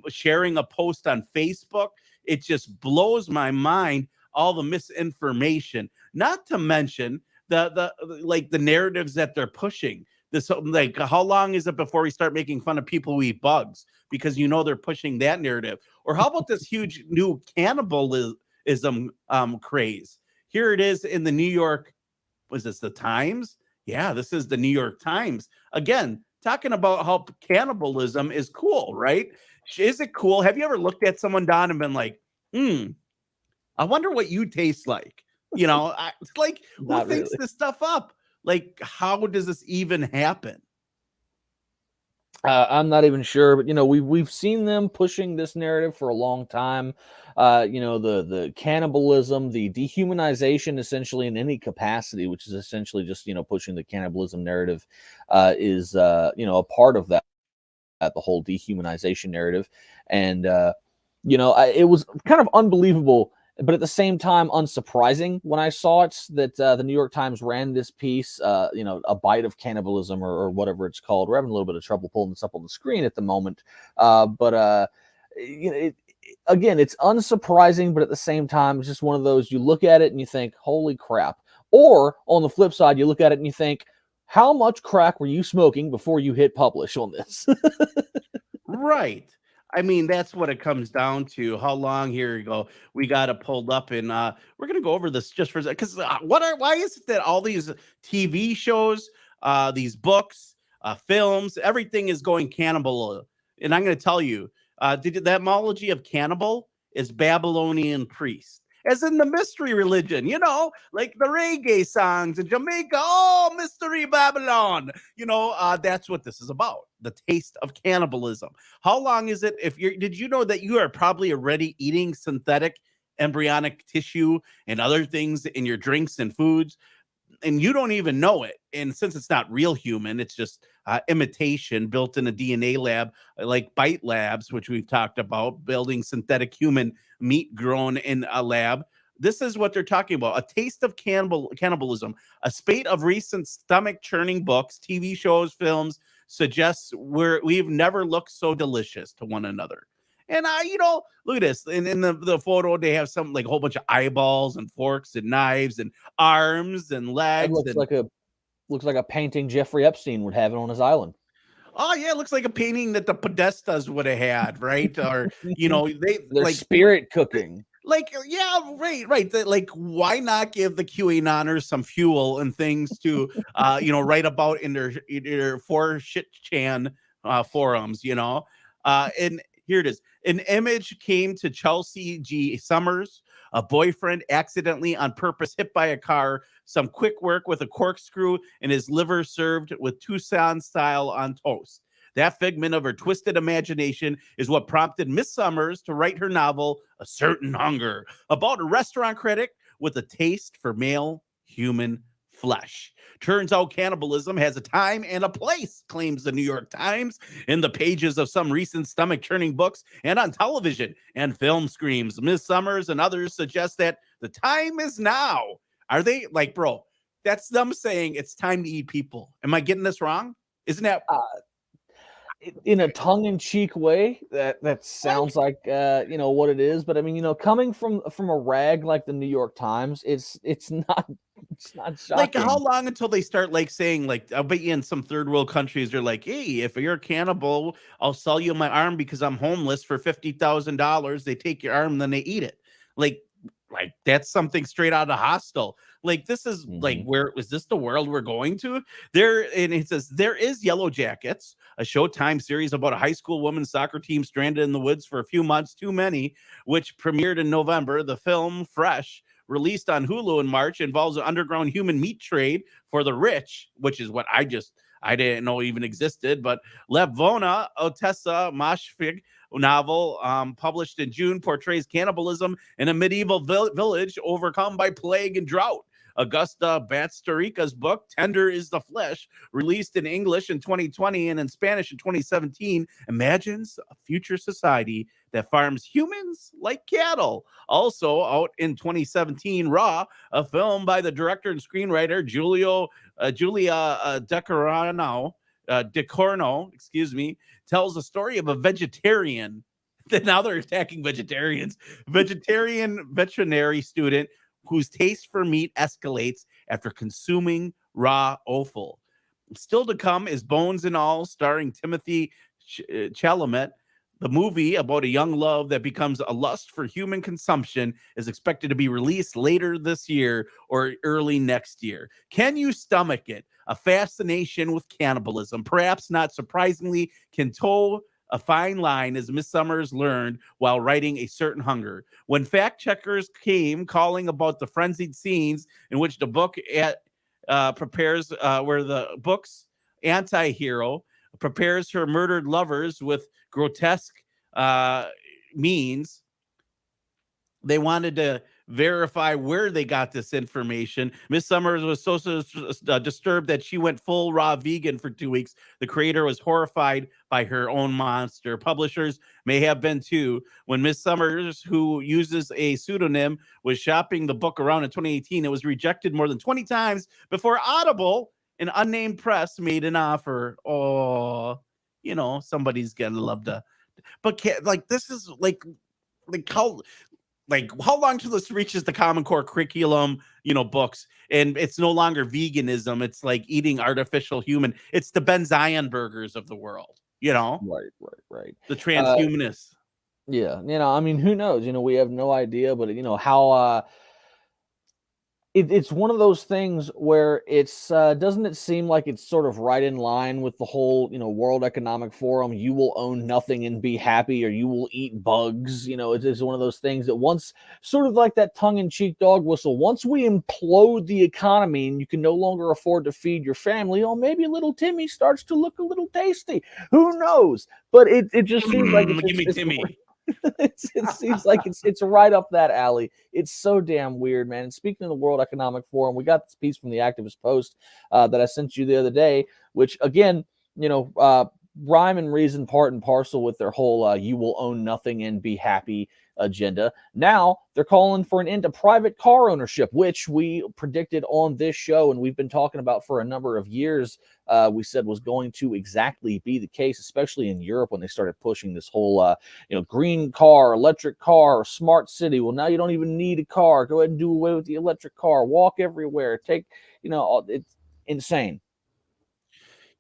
sharing a post on Facebook, it just blows my mind, all the misinformation, not to mention the narratives that they're pushing. This, like, how long is it before we start making fun of people who eat bugs? Because they're pushing that narrative. Or how about this huge new cannibalism craze? Here it is in the New York, was this the Times? Yeah, this is the New York Times. Again, talking about how cannibalism is cool, right? Is it cool? Have you ever looked at someone, Don, and been like, I wonder what you taste like? Who thinks this stuff up? Like, how does this even happen? I'm not even sure, but we've seen them pushing this narrative for a long time. The cannibalism, the dehumanization, essentially in any capacity, which is essentially just pushing the cannibalism narrative, is a part of that, the whole dehumanization narrative, and it was kind of unbelievable. But at the same time, unsurprising when I saw it that the New York Times ran this piece, a bite of cannibalism or whatever it's called. We're having a little bit of trouble pulling this up on the screen at the moment. Again, it's unsurprising, but at the same time, it's just one of those, you look at it and you think, holy crap. Or on the flip side, you look at it and you think, how much crack were you smoking before you hit publish on this? Right. I mean, that's what it comes down to. How long? Here you go. We got it pulled up, and we're gonna go over this just for a second. Because why is it that all these TV shows, these books, films, everything is going cannibal? And I'm gonna tell you, the etymology of cannibal is Babylonian priest, as in the mystery religion, like the reggae songs in Jamaica. Oh, Mystery Babylon. That's what this is about. The taste of cannibalism. How long is it? Did you know that you are probably already eating synthetic embryonic tissue and other things in your drinks and foods, and you don't even know it? And since it's not real human, it's just imitation built in a DNA lab, like Bite Labs, which we've talked about, building synthetic human meat grown in a lab. This is what they're talking about. A taste of cannibalism. A spate of recent stomach-churning books, TV shows, films suggests we've never looked so delicious to one another. And look at this. In the photo, they have some, like, a whole bunch of eyeballs and forks and knives and arms and legs. It looks like a painting Jeffrey Epstein would have it on his island. Oh yeah, it looks like a painting that the Podestas would have had, right? Or they're like spirit cooking. Like, yeah, right. Like, why not give the QAnoners some fuel and things to, write about in their 4chan forums, and here it is. An image came to Chelsea G. Summers, a boyfriend accidentally on purpose hit by a car, some quick work with a corkscrew, and his liver served with Tucson style on toast. That figment of her twisted imagination is what prompted Miss Summers to write her novel, A Certain Hunger, about a restaurant critic with a taste for male human flesh. Turns out cannibalism has a time and a place, claims the New York Times, in the pages of some recent stomach-churning books and on television and film screams. Miss Summers and others suggest that the time is now. Are they like, bro, that's them saying it's time to eat people. Am I getting this wrong? Isn't that in a tongue-in-cheek way? That sounds like what it is. But I mean, coming from a rag like the New York Times, it's not shocking. Like, how long until they start like saying, like, I'll bet you in some third world countries they're like, hey, if you're a cannibal, I'll sell you my arm because I'm homeless for $50,000. They take your arm, then they eat it. Like that's something straight out of Hostel. Like, this is like, where is this the world we're going to? And it says there is Yellow Jackets, a Showtime series about a high school women's soccer team stranded in the woods for a few months too many, which premiered in November. The film Fresh, released on Hulu in March, involves an underground human meat trade for the rich, which is what I didn't know even existed. But Levona Otessa Mashfig novel, published in June, portrays cannibalism in a medieval village overcome by plague and drought. Augusta Batstarika's book, Tender is the Flesh, released in English in 2020 and in Spanish in 2017, imagines a future society that farms humans like cattle. Also out in 2017, Raw, a film by the director and screenwriter Julia DeCorno, tells the story of a vegetarian. Now they're attacking vegetarians. Vegetarian veterinary student whose taste for meat escalates after consuming raw offal. Still to come is Bones and All, starring Timothy Chalamet. The movie about a young love that becomes a lust for human consumption is expected to be released later this year or early next year. Can you stomach it? A fascination with cannibalism, perhaps not surprisingly, can toe a fine line, as Miss Summers learned while writing A Certain Hunger. When fact checkers came calling about the frenzied scenes in which the book prepares, where the book's anti-hero prepares her murdered lovers with grotesque means, they wanted to verify where they got this information. Miss Summers was so disturbed that she went full raw vegan for 2 weeks. The creator was horrified by her own monster. Publishers may have been too. When Miss Summers, who uses a pseudonym, was shopping the book around in 2018, it was rejected more than 20 times before Audible, an unnamed press, made an offer. Oh, somebody's gonna love to. But this is how long till this reaches the Common Core curriculum, books, and it's no longer veganism. It's like eating artificial human. It's the Ben Zion burgers of the world, Right. The transhumanists. Yeah. I mean, who knows? We have no idea, but how it's one of those things where it's doesn't it seem like it's sort of right in line with the whole World Economic Forum, you will own nothing and be happy, or you will eat bugs. It's one of those things that once, sort of like that tongue-in-cheek dog whistle, once we implode the economy and you can no longer afford to feed your family, maybe little Timmy starts to look a little tasty. Who knows? But it just seems like give me Timmy. It seems like it's right up that alley. It's so damn weird, man. And speaking of the World Economic Forum, we got this piece from the Activist Post that I sent you the other day, which again, rhyme and reason part and parcel with their whole you will own nothing and be happy agenda. Now they're calling for an end to private car ownership, which we predicted on this show and we've been talking about for a number of years. We said was going to exactly be the case, especially in Europe when they started pushing this whole green car, electric car, smart city. Well, now you don't even need a car. Go ahead and do away with the electric car. Walk everywhere. It's insane.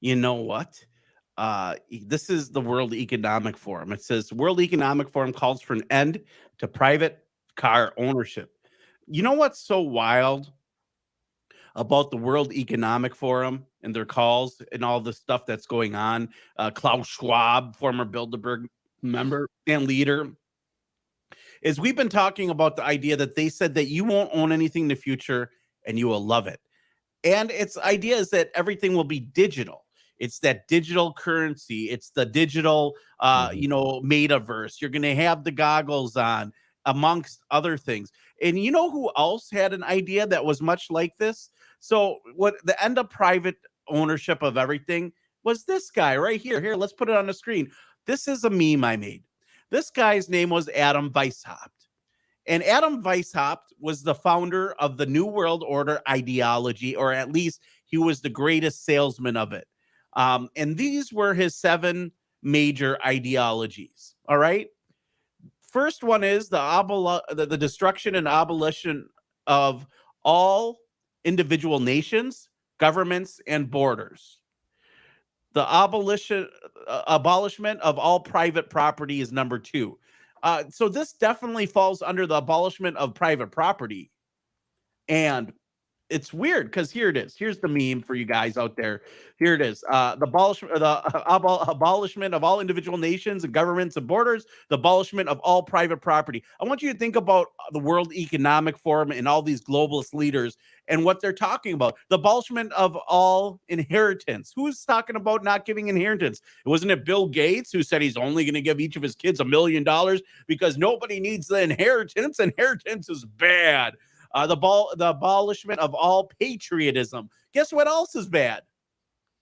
You know what? This is the World Economic Forum. It says World Economic Forum calls for an end to private car ownership. You know what's so wild about the World Economic Forum and their calls and all the stuff that's going on? Klaus Schwab, former Bilderberg member and leader, is we've been talking about the idea that they said that you won't own anything in the future and you will love it. And its idea is that everything will be digital. It's that digital currency. It's the digital, metaverse. You're going to have the goggles on, amongst other things. And you know who else had an idea that was much like this? So what the end of private ownership of everything was this guy right here. Here, let's put it on the screen. This is a meme I made. This guy's name was Adam Weishaupt. And Adam Weishaupt was the founder of the New World Order ideology, or at least he was the greatest salesman of it. And these were his 7 major ideologies. All right. First one is the destruction and abolition of all individual nations, governments, and borders. The abolishment of all private property is number 2. So this definitely falls under the abolishment of private property. And it's weird because here it is. Here's the meme for you guys out there. Here it is. The abolishment of all individual nations and governments and borders, the abolishment of all private property. I want you to think about the World Economic Forum and all these globalist leaders and what they're talking about. The abolishment of all inheritance. Who's talking about not giving inheritance? Wasn't it Bill Gates who said he's only going to give each of his kids $1 million because nobody needs the inheritance? Inheritance is bad. The abolishment of all patriotism. Guess what else is bad?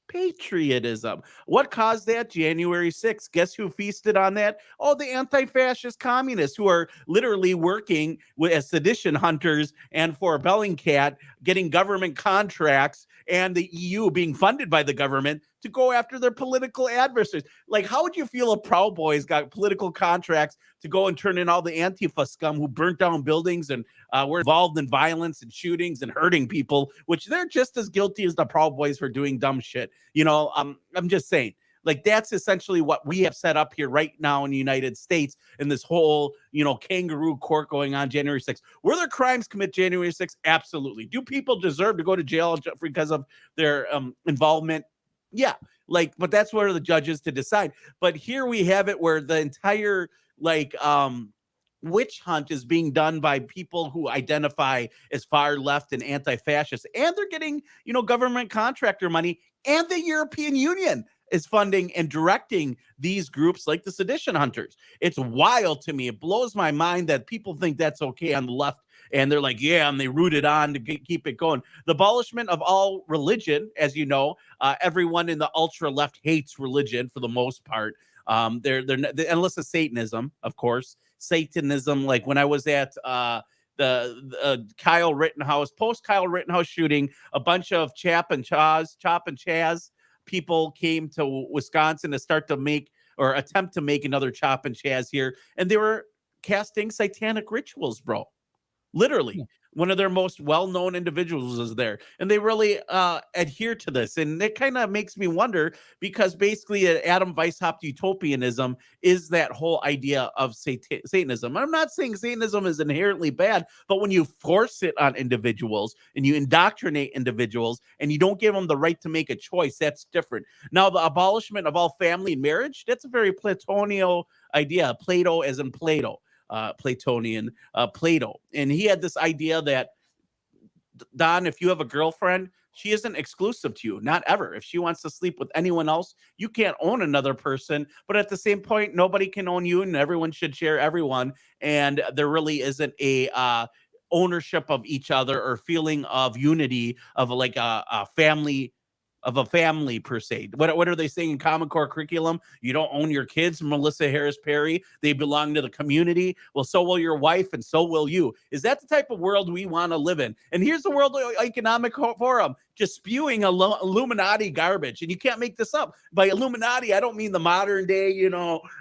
Patriotism. What caused that? January 6th. Guess who feasted on that? Oh, the anti-fascist communists who are literally working as sedition hunters and for Bellingcat, getting government contracts, and the EU being funded by the government to go after their political adversaries. Like, how would you feel if Proud Boys got political contracts to go and turn in all the Antifa scum who burnt down buildings and were involved in violence and shootings and hurting people, which they're just as guilty as the Proud Boys for doing dumb shit. I'm just saying. Like, that's essentially what we have set up here right now in the United States in this whole, kangaroo court going on January 6th. Were there crimes committed January 6th? Absolutely. Do people deserve to go to jail because of their involvement? Yeah. But that's where the judges to decide. But here we have it where the entire, witch hunt is being done by people who identify as far left and anti-fascist, and they're getting, government contractor money, and the European Union is funding and directing these groups like the sedition hunters. It's wild to me. It blows my mind that people think that's okay on the left, and they're like, yeah, and they root it on to keep it going. The abolishment of all religion, as you know, everyone in the ultra left hates religion for the most part. Unless it's Satanism, of course. Satanism, like when I was at the Kyle Rittenhouse, post Kyle Rittenhouse shooting, a bunch of Chop and Chaz people came to Wisconsin to start to make or attempt to make another Chop and Chaz here, and they were casting satanic rituals, bro. Literally. One of their most well-known individuals is there, and they really adhere to this. And it kind of makes me wonder, because basically Adam Weishaupt utopianism is that whole idea of Satanism. I'm not saying Satanism is inherently bad, but when you force it on individuals and you indoctrinate individuals and you don't give them the right to make a choice, that's different. Now, the abolishment of all family and marriage, that's a very Platonio idea. Plato as in Plato. Platonian Plato. And he had this idea that, Don, if you have a girlfriend, she isn't exclusive to you, not ever. If she wants to sleep with anyone else, you can't own another person. But at the same point, nobody can own you, and everyone should share everyone. And there really isn't a ownership of each other or feeling of unity of like a family. Of a family per se. What are they saying in Common Core curriculum? You don't own your kids, Melissa Harris Perry. They belong to the community. Well, so will your wife, and so will you. Is that the type of world we want to live in? And here's the World Economic Forum just spewing Illuminati garbage, and you can't make this up. By Illuminati, I don't mean the modern day,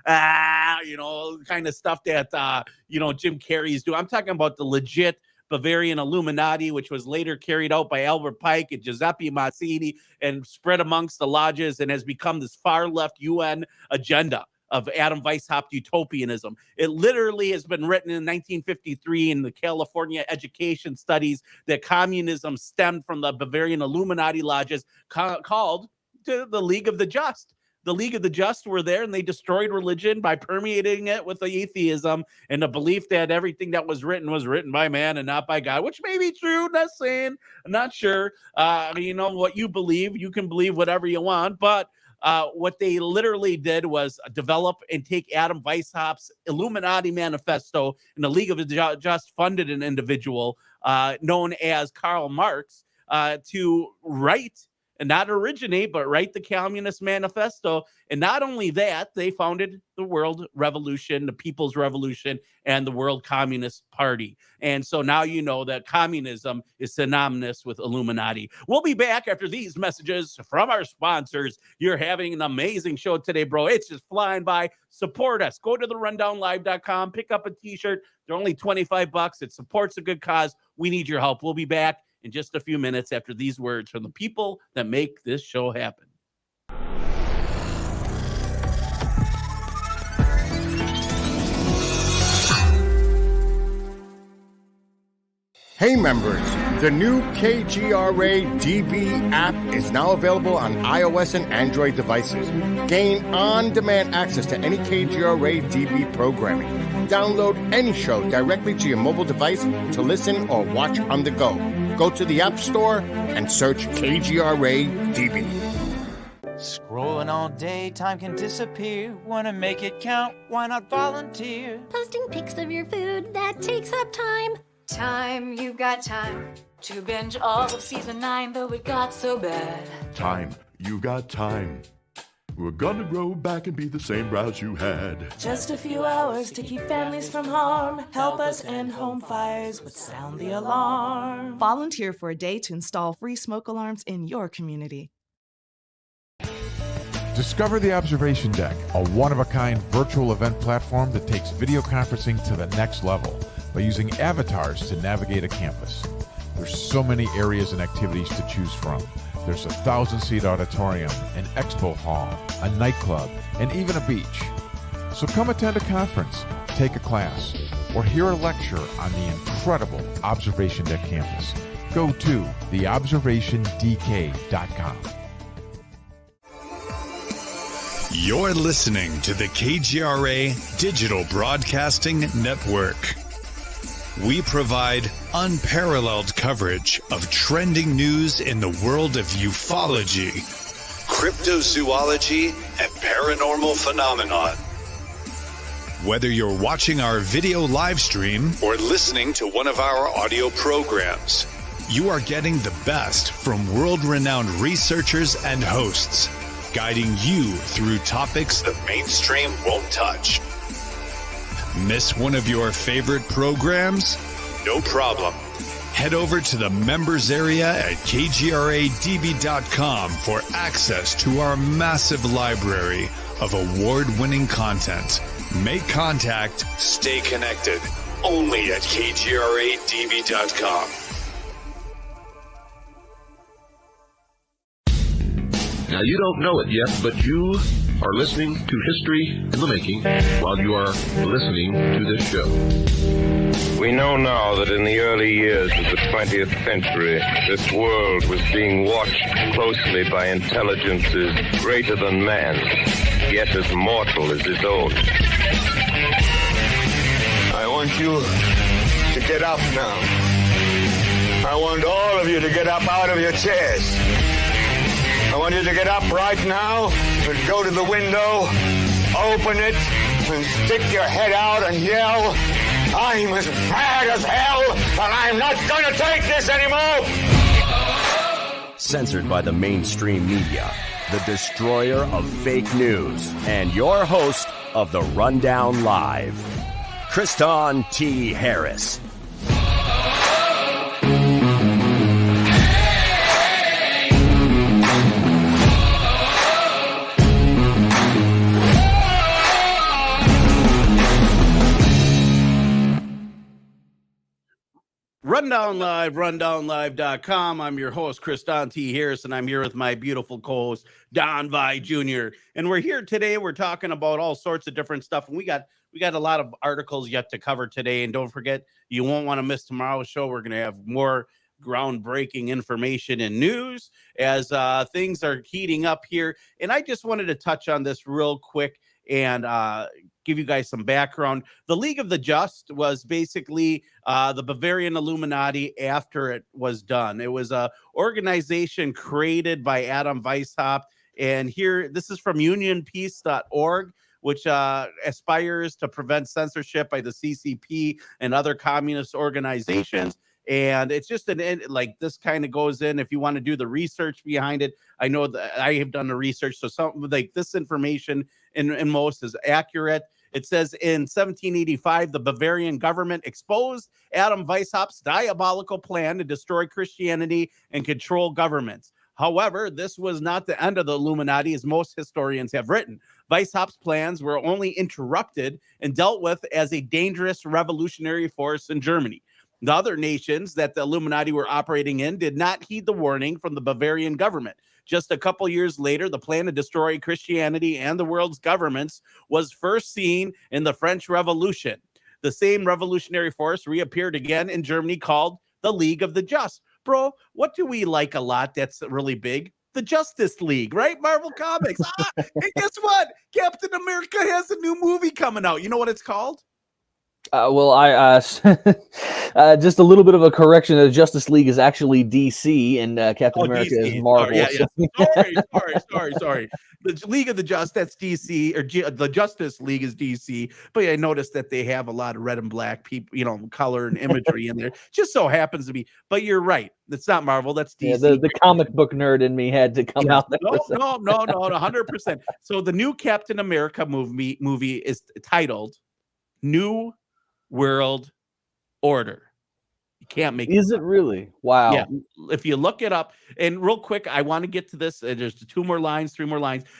kind of stuff that Jim Carrey's doing. I'm talking about the legit Bavarian Illuminati, which was later carried out by Albert Pike and Giuseppe Mazzini and spread amongst the lodges and has become this far left UN agenda of Adam Weishaupt utopianism. It literally has been written in 1953 in the California Education Studies that communism stemmed from the Bavarian Illuminati lodges called the League of the Just. the League of the Just were there and they destroyed religion by permeating it with the atheism and the belief that everything that was written by man and not by God, which may be true. Not saying, I'm not sure. What you believe, you can believe whatever you want, but what they literally did was develop and take Adam Weishaupt's Illuminati manifesto, and the League of the Just funded an individual known as Karl Marx to write, and not originate, but write the Communist Manifesto. And not only that, they founded the World Revolution, the People's Revolution, and the World Communist Party. And so now you know that communism is synonymous with Illuminati. We'll be back after these messages from our sponsors. You're having an amazing show today, bro. It's just flying by. Support us. Go to therundownlive.com, pick up a t-shirt. They're only $25. It supports a good cause. We need your help. We'll be back in just a few minutes after these words from the people that make this show happen. Hey members, the new KGRA DB app is now available on iOS and Android devices. Gain on-demand access to any KGRA DB programming. Download any show directly to your mobile device to listen or watch on the go. Go to the App Store and search KGRA DB. Scrolling all day, time can disappear. Wanna make it count? Why not volunteer? Posting pics of your food, that takes up time. Time, you got time to binge all of season 9, though it got so bad. Time, you got time. We're gonna grow back and be the same browse you had. Just a few hours to keep families from harm. Help us end home fires with Sound the Alarm. Volunteer for a day to install free smoke alarms in your community. Discover the Observation Deck, a one-of-a-kind virtual event platform that takes video conferencing to the next level by using avatars to navigate a campus. There's so many areas and activities to choose from. There's a 1,000-seat auditorium, an expo hall, a nightclub, and even a beach. So come attend a conference, take a class, or hear a lecture on the incredible Observation Deck campus. Go to theobservationdk.com. You're listening to the KGRA Digital Broadcasting Network. We provide unparalleled coverage of trending news in the world of ufology, cryptozoology, and paranormal phenomenon. Whether you're watching our video live stream or listening to one of our audio programs, you are getting the best from world-renowned researchers and hosts, guiding you through topics the mainstream won't touch. Miss one of your favorite programs? No problem. Head over to the members area at kgradb.com for access to our massive library of award-winning content. Make contact, stay connected, only at kgradb.com. Now, you don't know it yet, but you are listening to History in the Making while you are listening to this show. We know now that in the early years of the 20th century, this world was being watched closely by intelligences greater than man, yet as mortal as his own. I want you to get up now. I want all of you to get up out of your chairs. I want you to get up right now and go to the window, open it, and stick your head out and yell, I'm as mad as hell, and I'm not going to take this anymore! Censored by the mainstream media, the destroyer of fake news, and your host of the Rundown Live, Kriston T. Harris. Rundown Live, rundownlive.com. I'm your host, Kriston T. Harris, and I'm here with my beautiful co-host, Don Vi Jr. And we're here today. We're talking about all sorts of different stuff, and we got a lot of articles yet to cover today. And don't forget, you won't want to miss tomorrow's show. We're going to have more groundbreaking information and news as things are heating up here. And I just wanted to touch on this real quick and give you guys some background. The League of the Just was basically the Bavarian Illuminati after it was done. It was a organization created by Adam Weishaupt. And here, this is from unionpeace.org, which aspires to prevent censorship by the CCP and other communist organizations. And it's just like this kind of goes in. If you want to do the research behind it, I know that I have done the research. So something like this information in most is accurate. It says in 1785, the Bavarian government exposed Adam Weishaupt's diabolical plan to destroy Christianity and control governments. However, this was not the end of the Illuminati, as most historians have written. Weishaupt's plans were only interrupted and dealt with as a dangerous revolutionary force in Germany. The other nations that the Illuminati were operating in did not heed the warning from the Bavarian government. Just a couple years later, the plan to destroy Christianity and the world's governments was first seen in the French Revolution. The same revolutionary force reappeared again in Germany, called the League of the Just. Bro, what do we like a lot that's really big? The Justice League, right? Marvel Comics. And guess what? Captain America has a new movie coming out. You know what it's called? Well, I just a little bit of a correction. The Justice League is actually DC, and Captain America DC. is Marvel. Sorry. The League of the Just, that's DC, or the Justice League is DC. But I noticed that they have a lot of red and black people, color and imagery in there. Just so happens to be. But you're right. It's not Marvel. That's DC. Yeah, the comic book nerd in me had to come out there. No, 100%. So the new Captain America movie is titled New World Order. You can't make Is it really? Wow. Yeah. If you look it up, and real quick, I want to get to this. There's 3 more lines.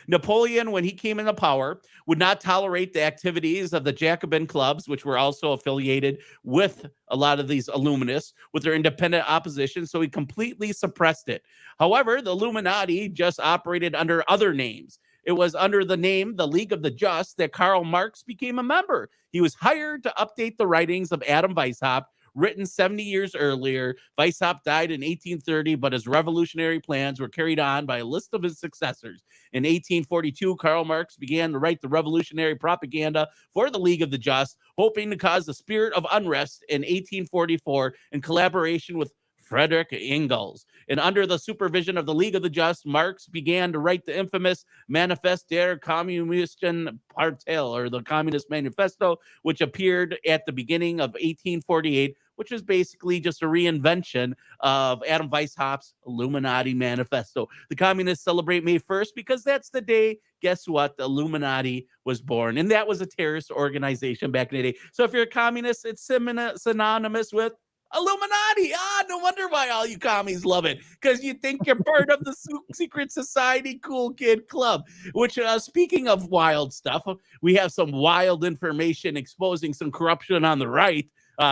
Napoleon, when he came into power, would not tolerate the activities of the Jacobin clubs, which were also affiliated with a lot of these Illuminists, with their independent opposition. So he completely suppressed it. However, the Illuminati just operated under other names. It was under the name the League of the Just that Karl Marx became a member. He was hired to update the writings of Adam Weishaupt, written 70 years earlier. Weishaupt died in 1830, but his revolutionary plans were carried on by a list of his successors. In 1842, Karl Marx began to write the revolutionary propaganda for the League of the Just, hoping to cause the spirit of unrest. In 1844, in collaboration with Friedrich Engels, and under the supervision of the League of the Just, Marx began to write the infamous Manifest der Kommunistischen Partei, or the Communist Manifesto, which appeared at the beginning of 1848, which is basically just a reinvention of Adam Weishaupt's Illuminati Manifesto. The communists celebrate May 1st because that's the day, guess what, the Illuminati was born. And that was a terrorist organization back in the day. So if you're a communist, it's synonymous with Illuminati. No wonder why all you commies love it, because you think you're part of the secret society cool kid club. Which, speaking of wild stuff, we have some wild information exposing some corruption on the right,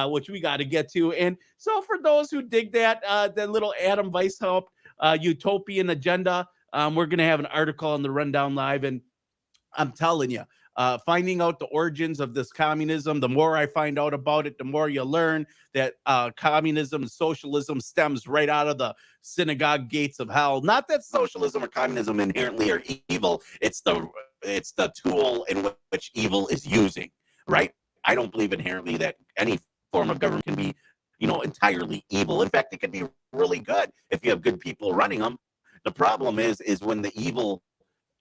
which we got to get to. And so for those who dig that little Adam Weishaupt utopian agenda, we're going to have an article on the Rundown Live. And I'm telling you, finding out the origins of this communism, the more I find out about it, the more you learn that communism and socialism stems right out of the synagogue gates of hell. Not that socialism or communism inherently are evil. It's the tool in which evil is using, right? I don't believe inherently that any form of government can be, entirely evil. In fact, it can be really good if you have good people running them. The problem is when the evil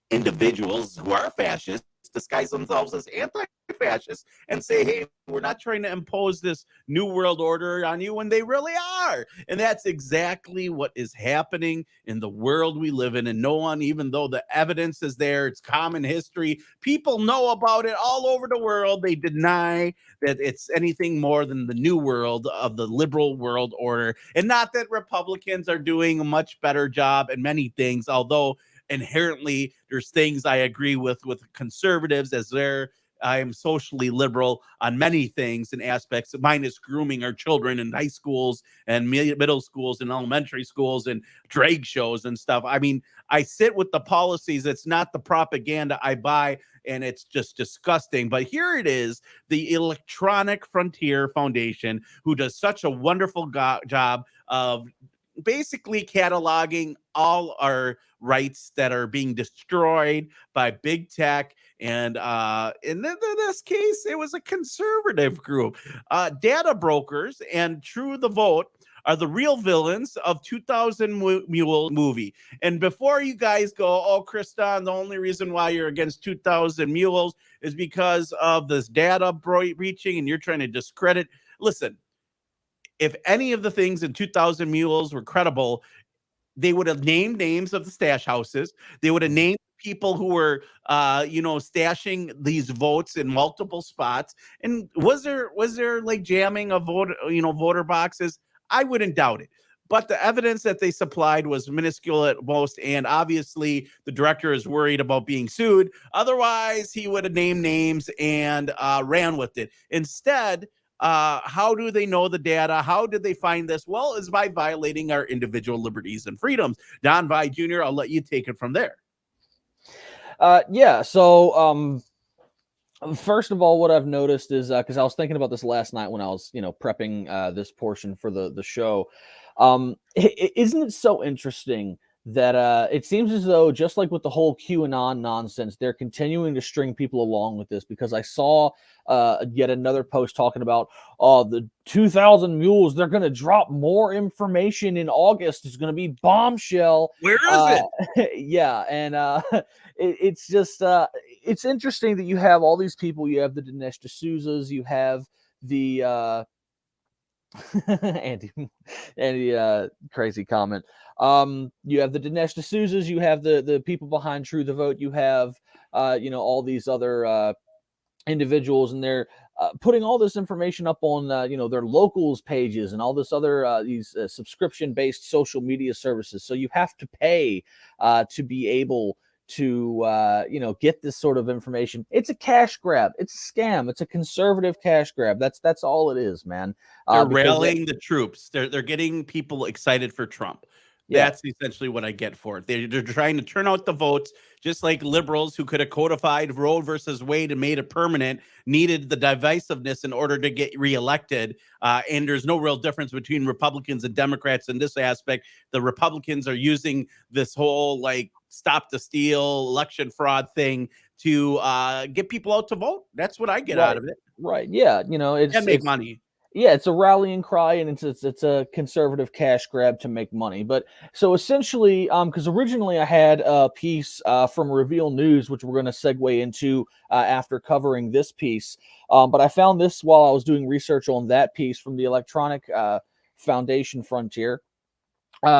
individuals who are fascists disguise themselves as anti-fascists and say, hey, we're not trying to impose this new world order on you, when they really are. And that's exactly what is happening in the world we live in. And no one, even though the evidence is there, it's common history, people know about it all over the world, they deny that it's anything more than the new world of the liberal world order. And not that Republicans are doing a much better job in many things, although inherently there's things I agree with conservatives, as I am socially liberal on many things and aspects. Mine is grooming our children in high schools and middle schools and elementary schools and drag shows and stuff. I mean, I sit with the policies. It's not the propaganda I buy, and it's just disgusting. But here it is, the Electronic Frontier Foundation, who does such a wonderful job of basically cataloging all our rights that are being destroyed by big tech. And in this case, it was a conservative group. Data brokers and True the Vote are the real villains of 2000 Mule movie. And before you guys go, oh, Kriston, the only reason why you're against 2000 Mules is because of this data breaching and you're trying to discredit. Listen, if any of the things in 2000 Mules were credible, they would have named names of the stash houses. They would have named people who were, stashing these votes in multiple spots. And was there like jamming of voter boxes? I wouldn't doubt it. But the evidence that they supplied was minuscule at most. And obviously, the director is worried about being sued. Otherwise, he would have named names and ran with it. Instead, how do they know the data? How did they find this? Well, is by violating our individual liberties and freedoms. Don Vi Jr., I'll let you take it from there. So first of all, what I've noticed is because I was thinking about this last night when I was, prepping this portion for the show. Isn't it so interesting that it seems as though, just like with the whole QAnon nonsense, they're continuing to string people along with this? Because I saw yet another post talking about the 2000 Mules, they're going to drop more information in August. It's going to be bombshell. Where is it? Yeah, and it's just it's interesting that you have all these people. You have the Dinesh D'Souza's, you have the Andy, crazy comment. You have the Dinesh D'Souza's, you have the people behind True the Vote, you have all these other individuals, and they're putting all this information up on their locals pages and all this other these subscription-based social media services. So you have to pay to be able to get this sort of information. It's a cash grab. It's a scam. It's a conservative cash grab. That's all it is, man. They're rallying the troops. They're getting people excited for Trump. Yeah. That's essentially what I get for it. They're trying to turn out the votes, just like liberals who could have codified Roe versus Wade and made it permanent, needed the divisiveness in order to get reelected. And there's no real difference between Republicans and Democrats in this aspect. The Republicans are using this whole stop the steal election fraud thing to get people out to vote. That's what I get out of it. Right. Yeah. It's make money. Yeah, it's a rallying cry, and it's a conservative cash grab to make money. But so essentially, because originally I had a piece from Reveal News, which we're going to segue into after covering this piece. But I found this while I was doing research on that piece from the Electronic Foundation Frontier,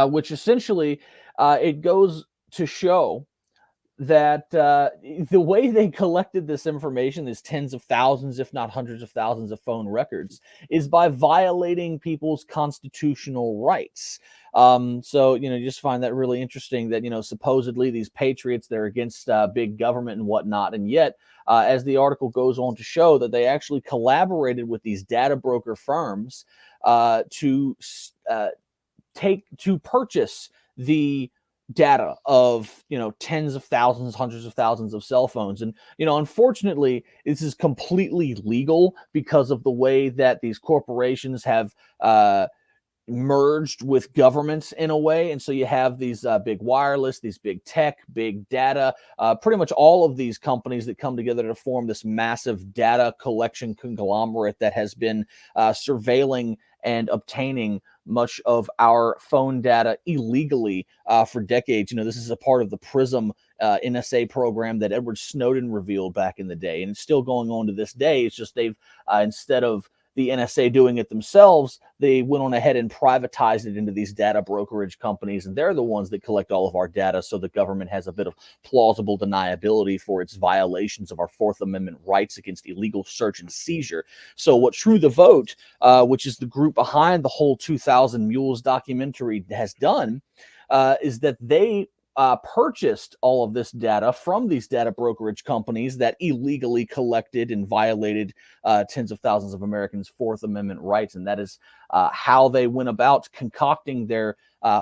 which essentially it goes to show that the way they collected this information, these tens of thousands, if not hundreds of thousands of phone records, is by violating people's constitutional rights. So, you just find that really interesting that, supposedly these patriots, they're against big government and whatnot. And yet, as the article goes on to show, that they actually collaborated with these data broker firms to purchase the data of tens of thousands, hundreds of thousands of cell phones. And unfortunately, this is completely legal because of the way that these corporations have merged with governments in a way. And so you have these big wireless, these big tech, big data, pretty much all of these companies that come together to form this massive data collection conglomerate that has been surveilling and obtaining much of our phone data illegally for decades. This is a part of the PRISM NSA program that Edward Snowden revealed back in the day, and it's still going on to this day. It's just they've instead of the NSA doing it themselves, they went on ahead and privatized it into these data brokerage companies, and they're the ones that collect all of our data, so the government has a bit of plausible deniability for its violations of our Fourth Amendment rights against illegal search and seizure. So what True the Vote, which is the group behind the whole 2000 Mules documentary, has done is that they purchased all of this data from these data brokerage companies that illegally collected and violated tens of thousands of Americans' Fourth Amendment rights. And that is how they went about concocting their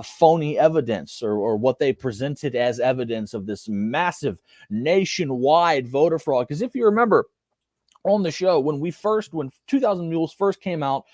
phony evidence or what they presented as evidence of this massive nationwide voter fraud. Because if you remember, on the show, when 2000 Mules first came out,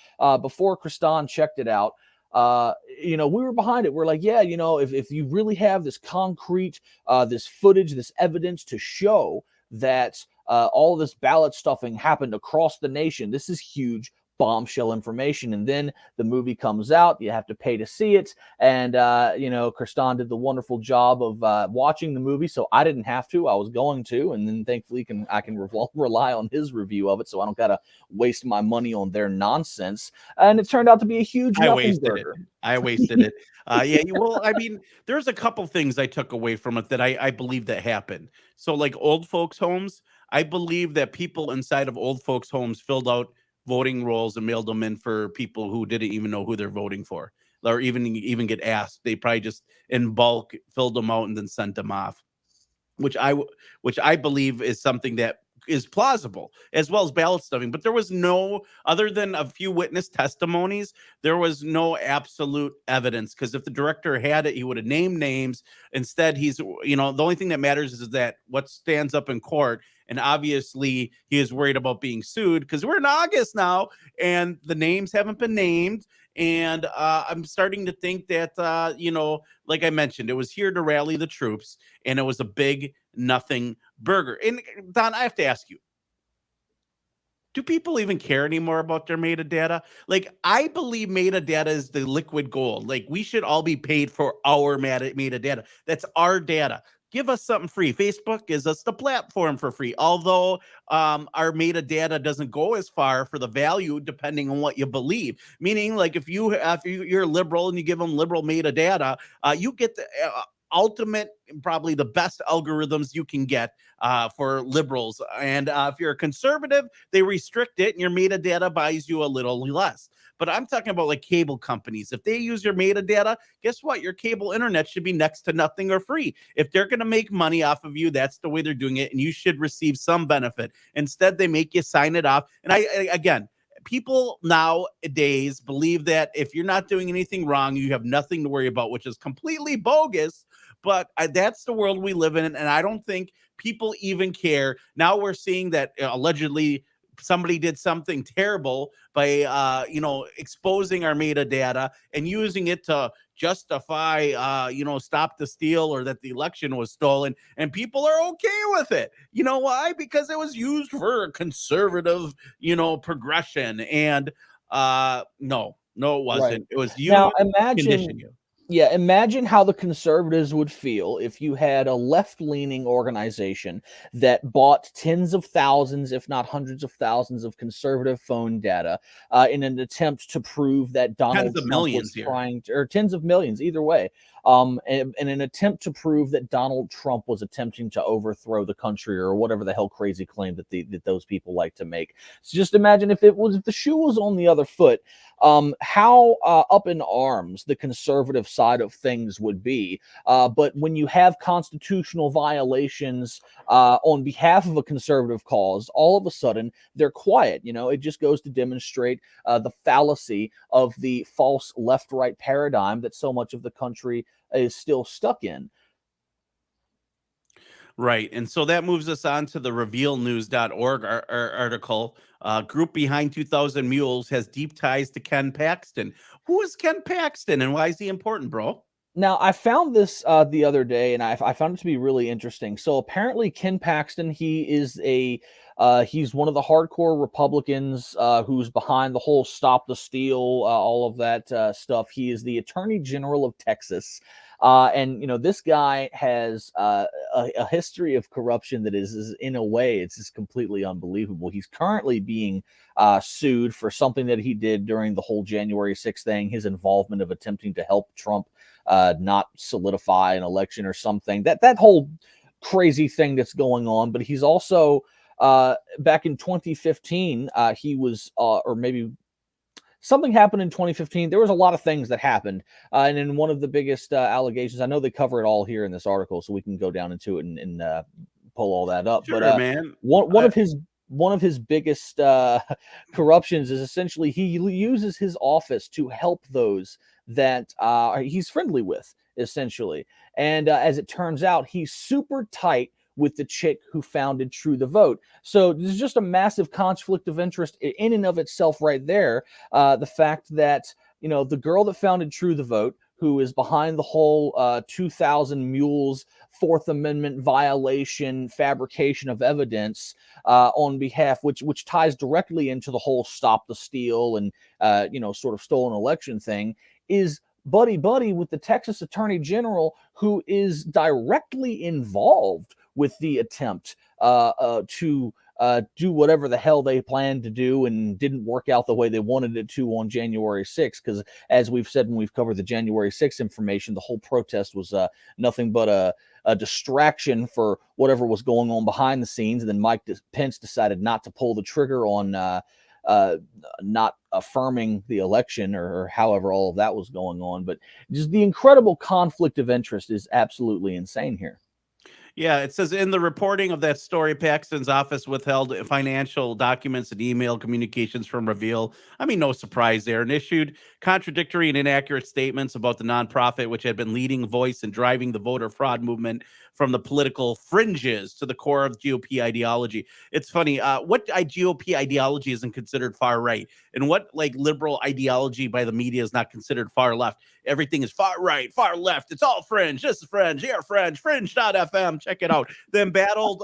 before Kriston checked it out, we were behind it. We're like, yeah, if you really have this concrete, this footage, this evidence to show that all this ballot stuffing happened across the nation, this is huge bombshell information. And then the movie comes out, you have to pay to see it. And, Kristan did the wonderful job of watching the movie. So I didn't have to, I was going to, and then thankfully I can rely on his review of it. So I don't got to waste my money on their nonsense. And it turned out to be a huge nothing burger. I wasted it. Well, I mean, there's a couple things I took away from it that I believe that happened. So like old folks homes, I believe that people inside of old folks homes filled out voting rolls and mailed them in for people who didn't even know who they're voting for, or even get asked. They probably just in bulk filled them out and then sent them off, which I believe is something that is plausible, as well as ballot stuffing. But there was no, other than a few witness testimonies, there was no absolute evidence, because if the director had it, he would have named names. Instead, the only thing that matters is that what stands up in court. And obviously he is worried about being sued because we're in August now and the names haven't been named. And I'm starting to think that, like I mentioned, it was here to rally the troops, and it was a big nothing burger. And Don, I have to ask you, do people even care anymore about their metadata? Like, I believe metadata is the liquid gold. Like, we should all be paid for our metadata. That's our data. Give us something free. Facebook gives us the platform for free. Although our metadata doesn't go as far for the value, depending on what you believe. Meaning, like if you're liberal and you give them liberal metadata, you get the ultimate, probably the best algorithms you can get for liberals. And if you're a conservative, they restrict it, and your metadata buys you a little less. But I'm talking about like cable companies. If they use your metadata, guess what? Your cable internet should be next to nothing or free. If they're going to make money off of you, that's the way they're doing it, and you should receive some benefit. Instead, they make you sign it off. And again, people nowadays believe that if you're not doing anything wrong, you have nothing to worry about, which is completely bogus. But that's the world we live in, and I don't think people even care. Now we're seeing that allegedly somebody did something terrible by exposing our metadata and using it to justify stop the steal, or that the election was stolen, and people are okay with it. You know why? Because it was used for conservative progression. And no it wasn't. Right. It was used now to condition you. Yeah, imagine how the conservatives would feel if you had a left-leaning organization that bought tens of thousands, if not hundreds of thousands, of conservative phone data in an attempt to prove that Donald Trump was trying to, or tens of millions, either way, in an attempt to prove that Donald Trump was attempting to overthrow the country, or whatever the hell crazy claim that those people like to make. So just imagine if the shoe was on the other foot, how up in arms the conservative side of things would be. But when you have constitutional violations on behalf of a conservative cause, all of a sudden they're quiet. It just goes to demonstrate the fallacy of the false left-right paradigm that so much of the country is still stuck in. Right. And so that moves us on to the revealnews.org article. Group behind 2,000 Mules has deep ties to Ken Paxton. Who is Ken Paxton, and why is he important, bro? Now, I found this the other day, and I found it to be really interesting. So apparently Ken Paxton, he is he's one of the hardcore Republicans who's behind the whole Stop the Steal, all of that stuff. He is the Attorney General of Texas. And this guy has a history of corruption that is in a way, it's just completely unbelievable. He's currently being sued for something that he did during the whole January 6th thing, his involvement of attempting to help Trump not solidify an election or something, that whole crazy thing that's going on. But he's also back in 2015, he was or maybe something happened in 2015. There was a lot of things that happened. And in one of the biggest allegations, I know they cover it all here in this article, so we can go down into it and pull all that up. Sure, but man. One of his biggest corruptions is essentially he uses his office to help those that he's friendly with, essentially. And as it turns out, he's super tight with the chick who founded True the Vote. So there's just a massive conflict of interest in and of itself right there. The fact that the girl that founded True the Vote, who is behind the whole 2,000 Mules Fourth Amendment violation, fabrication of evidence on behalf, which ties directly into the whole Stop the Steal and sort of stolen election thing, is buddy with the Texas Attorney General, who is directly involved with the attempt to do whatever the hell they planned to do and didn't work out the way they wanted it to on January 6th. Because as we've said when we've covered the January 6th information, the whole protest was nothing but a distraction for whatever was going on behind the scenes. And then Mike Pence decided not to pull the trigger on not affirming the election or however all of that was going on. But just the incredible conflict of interest is absolutely insane here. Yeah, it says in the reporting of that story, Paxton's office withheld financial documents and email communications from Reveal. I mean, no surprise there, and issued contradictory and inaccurate statements about the nonprofit, which had been leading voice and driving the voter fraud movement from the political fringes to the core of GOP ideology. It's funny, what GOP ideology isn't considered far right, and what liberal ideology by the media is not considered far left. Everything is far right, far left. It's all fringe. This is fringe. Here, fringe. Fringe.fm. Check it out. The embattled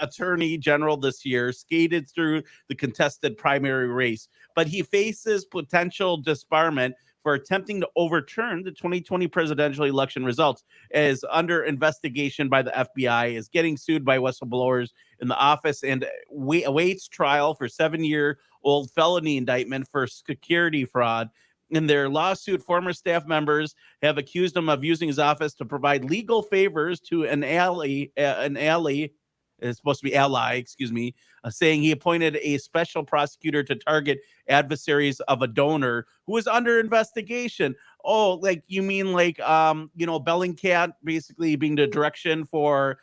attorney general this year skated through the contested primary race, but he faces potential disbarment for attempting to overturn the 2020 presidential election results, is under investigation by the FBI, is getting sued by whistleblowers in the office, and awaits trial for 7-year-old felony indictment for security fraud. In their lawsuit, former staff members have accused him of using his office to provide legal favors to an ally, it's supposed to be ally, excuse me, saying he appointed a special prosecutor to target adversaries of a donor who is under investigation. Oh, you mean Bellingcat basically being the direction for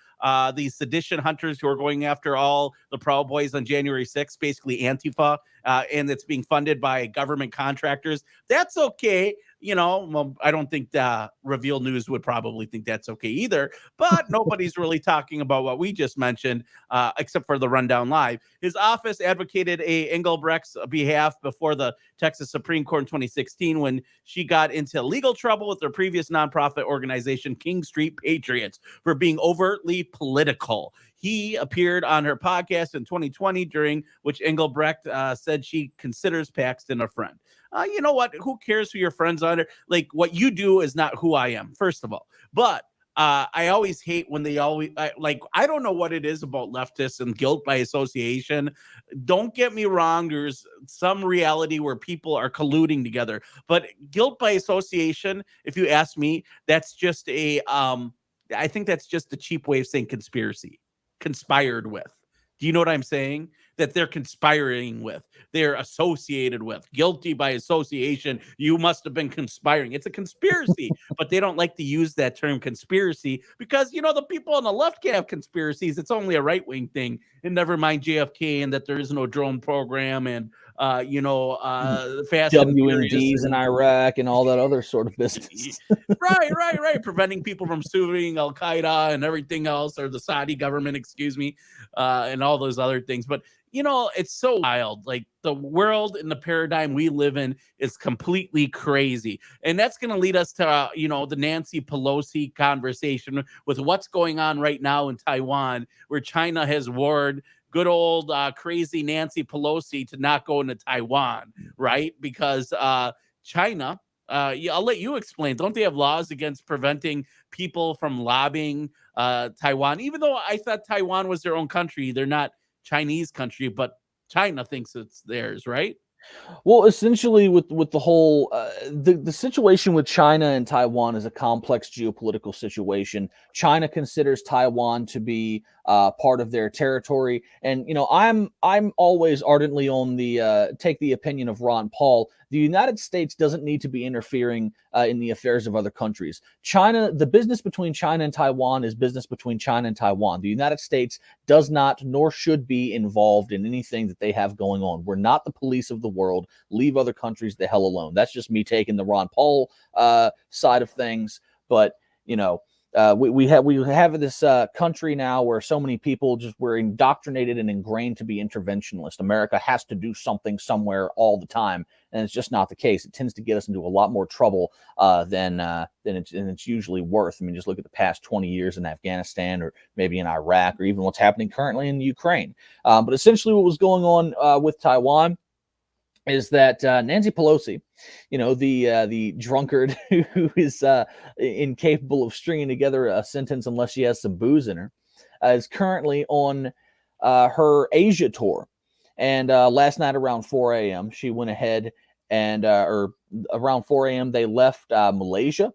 these sedition hunters who are going after all the Proud Boys on January 6th, basically Antifa, and it's being funded by government contractors. That's okay. Well, I don't think Reveal News would probably think that's okay either, but nobody's really talking about what we just mentioned, except for the Rundown Live. His office advocated Engelbrecht's behalf before the Texas Supreme Court in 2016 when she got into legal trouble with her previous nonprofit organization, King Street Patriots, for being overtly political. He appeared on her podcast in 2020, during which Engelbrecht said she considers Paxton a friend. You know what? Who cares who your friends are? What you do is not who I am, first of all. But I always hate when they always I don't know what it is about leftists and guilt by association. Don't get me wrong. There's some reality where people are colluding together, but guilt by association, if you ask me, that's just I think that's just a cheap way of saying conspiracy. Conspired with. Do you know what I'm saying? That they're conspiring with, they're associated with, guilty by association. You must have been conspiring. It's a conspiracy, but they don't like to use that term conspiracy because, the people on the left can have conspiracies. It's only a right-wing thing. And never mind JFK and that there is no drone program and, fast WMDs in Iraq and all that other sort of business. Right. Preventing people from suing Al-Qaeda and everything else, or the Saudi government, and all those other things. But, it's so wild. The world and the paradigm we live in is completely crazy. And that's going to lead us to, the Nancy Pelosi conversation with what's going on right now in Taiwan, where China has warned good old crazy Nancy Pelosi to not go into Taiwan, right? Because China, I'll let you explain. Don't they have laws against preventing people from lobbying Taiwan? Even though I thought Taiwan was their own country, they're not Chinese country, but China thinks it's theirs, right? Well, essentially, with the whole the situation with China and Taiwan is a complex geopolitical situation. China considers Taiwan to be part of their territory, and I'm always ardently on the take the opinion of Ron Paul. The United States doesn't need to be interfering in the affairs of other countries. China, the business between China and Taiwan is business between China and Taiwan. The United States does not nor should be involved in anything that they have going on. We're not the police of the world. Leave other countries the hell alone. That's just me taking the Ron Paul side of things. But, we have this country now where so many people just were indoctrinated and ingrained to be interventionist. America has to do something somewhere all the time, and it's just not the case. It tends to get us into a lot more trouble than it's usually worth. I mean, just look at the past 20 years in Afghanistan, or maybe in Iraq, or even what's happening currently in Ukraine. But essentially, what was going on with Taiwan is that Nancy Pelosi, the drunkard who is incapable of stringing together a sentence unless she has some booze in her, is currently on her Asia tour. And last night around 4 a.m., she went ahead and, or around 4 a.m., they left Malaysia.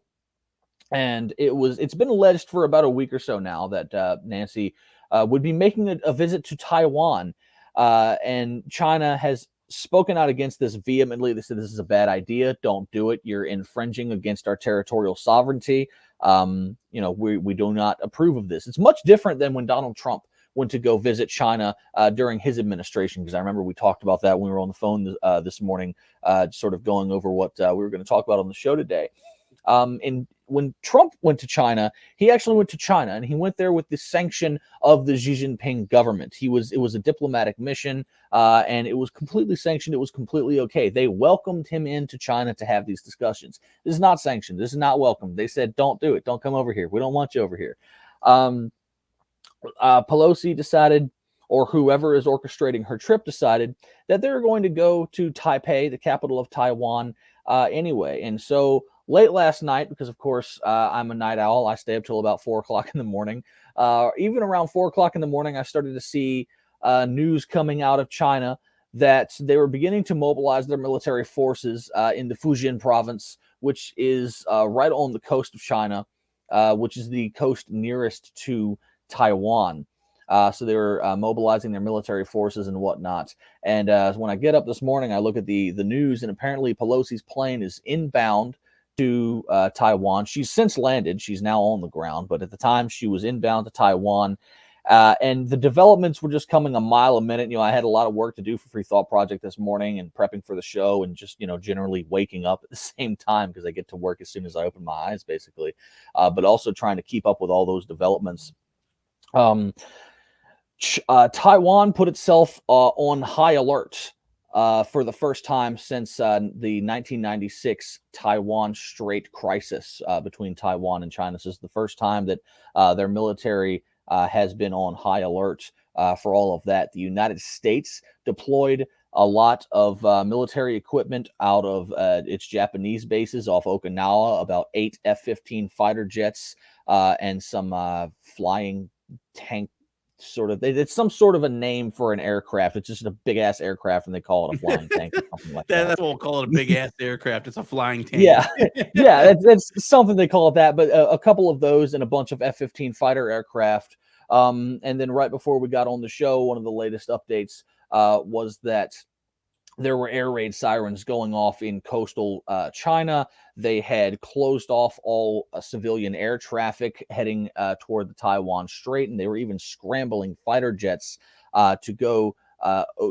And it's been alleged for about a week or so now that Nancy would be making a visit to Taiwan. And China has spoken out against this vehemently. They said this is a bad idea. Don't do it. You're infringing against our territorial sovereignty. We do not approve of this. It's much different than when Donald Trump went to go visit China during his administration, because I remember we talked about that when we were on the phone this morning, sort of going over what we were going to talk about on the show today. And when Trump went to China, he actually went to China, and he went there with the sanction of the Xi Jinping government. It was a diplomatic mission, and it was completely sanctioned. It was completely okay. They welcomed him into China to have these discussions. This is not sanctioned. This is not welcome. They said, don't do it. Don't come over here. We don't want you over here. Pelosi decided, or whoever is orchestrating her trip decided, that they're going to go to Taipei, the capital of Taiwan, anyway. And so late last night, because of course I'm a night owl, I stay up till about 4 o'clock in the morning. Even around 4 o'clock in the morning, I started to see news coming out of China that they were beginning to mobilize their military forces in the Fujian province, which is right on the coast of China, which is the coast nearest to Taiwan. So they were mobilizing their military forces and whatnot. And when I get up this morning, I look at the news, and apparently Pelosi's plane is inbound to Taiwan. She's since landed. She's now on the ground, but at the time she was inbound to Taiwan. And the developments were just coming a mile a minute. I had a lot of work to do for Free Thought Project this morning, and prepping for the show, and just, generally waking up at the same time because I get to work as soon as I open my eyes, basically. But also trying to keep up with all those developments. Taiwan put itself on high alert for the first time since the 1996 Taiwan Strait crisis between Taiwan and China. This is the first time that their military has been on high alert for all of that. The United States deployed a lot of military equipment out of its Japanese bases off Okinawa, about 8 F-15 fighter jets and some flying tank. It's some sort of a name for an aircraft. It's just a big ass aircraft, and they call it a flying tank or something like that. That's what we'll call it, a big ass aircraft. It's a flying tank. Yeah, that's something they call it that. But a couple of those and a bunch of F-15 fighter aircraft. And then right before we got on the show, one of the latest updates was that there were air raid sirens going off in coastal China. They had closed off all civilian air traffic heading toward the Taiwan Strait, and they were even scrambling fighter jets to go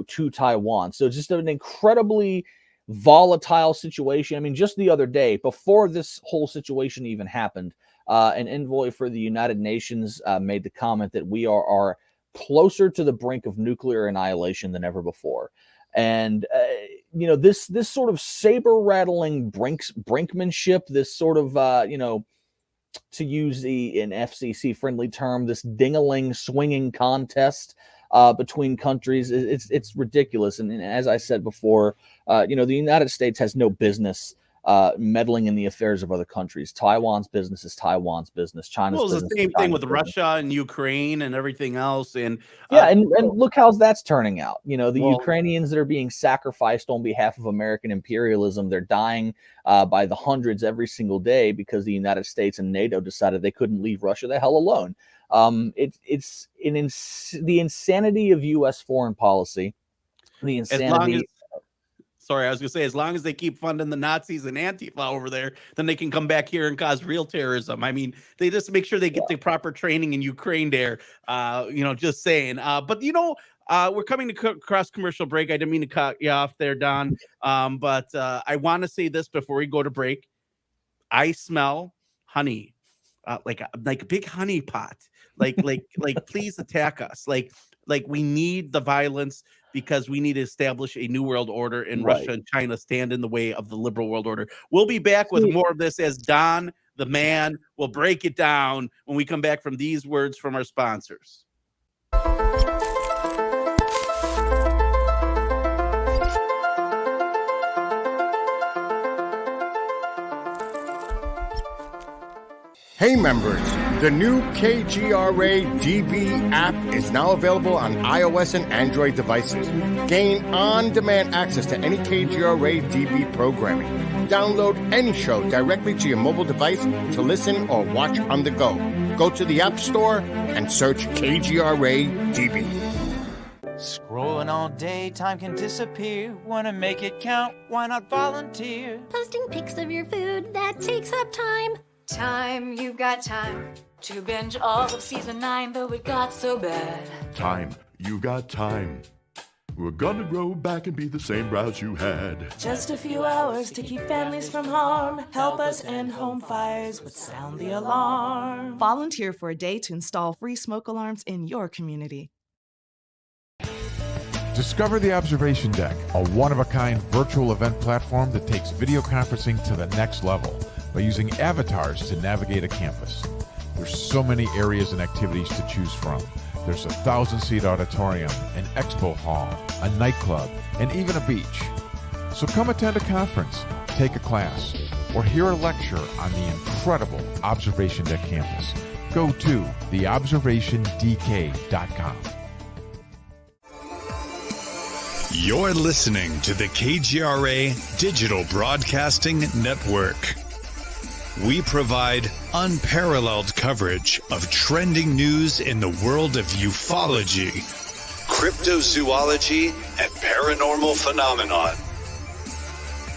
to Taiwan. So just an incredibly volatile situation. I mean, just the other day, before this whole situation even happened, an envoy for the United Nations made the comment that we are closer to the brink of nuclear annihilation than ever before. And this sort of saber rattling brinkmanship, this sort of to use an FCC friendly term, this ding-a-ling swinging contest between countries, it's ridiculous. And as I said before, the United States has no business meddling in the affairs of other countries. Taiwan's business is Taiwan's business. China's business. It's the same thing with Russia and Ukraine and everything else. And and look how that's turning out. Ukrainians that are being sacrificed on behalf of American imperialism, they're dying by the hundreds every single day because the United States and NATO decided they couldn't leave Russia the hell alone. It's the insanity of U.S. foreign policy. The insanity. Sorry, I was going to say, as long as they keep funding the Nazis and Antifa over there, then they can come back here and cause real terrorism. I mean, they just make sure they get the proper training in Ukraine there, just saying. But, we're coming to cross commercial break. I didn't mean to cut you off there, Don. But I want to say this before we go to break. I smell honey. like a big honeypot. Like please attack us. Like we need the violence because we need to establish a new world order, and Right. Russia and China stand in the way of the liberal world order. We'll be back with more of this as Don the man will break it down when we come back from these words from our sponsors. Hey members, the new KGRA DB app is now available on iOS and Android devices. Gain on-demand access to any KGRA DB programming. Download any show directly to your mobile device to listen or watch on the go. Go to the App Store and search KGRA DB. Scrolling all day, time can disappear. Wanna make it count? Why not volunteer? Posting pics of your food, that takes up time. Time, you got time to binge all of season 9, though it got so bad. Time, you got time. We're gonna grow back and be the same browse you had. Just a few hours to keep families from harm. Help us end home fires with Sound the Alarm. Volunteer for a day to install free smoke alarms in your community. Discover the Observation Deck, a one-of-a-kind virtual event platform that takes video conferencing to the next level by using avatars to navigate a campus. There's so many areas and activities to choose from. There's a 1,000-seat auditorium, an expo hall, a nightclub, and even a beach. So come attend a conference, take a class, or hear a lecture on the incredible Observation Deck campus. Go to theobservationdk.com. You're listening to the KGRA Digital Broadcasting Network. We provide unparalleled coverage of trending news in the world of ufology, cryptozoology, and paranormal phenomenon.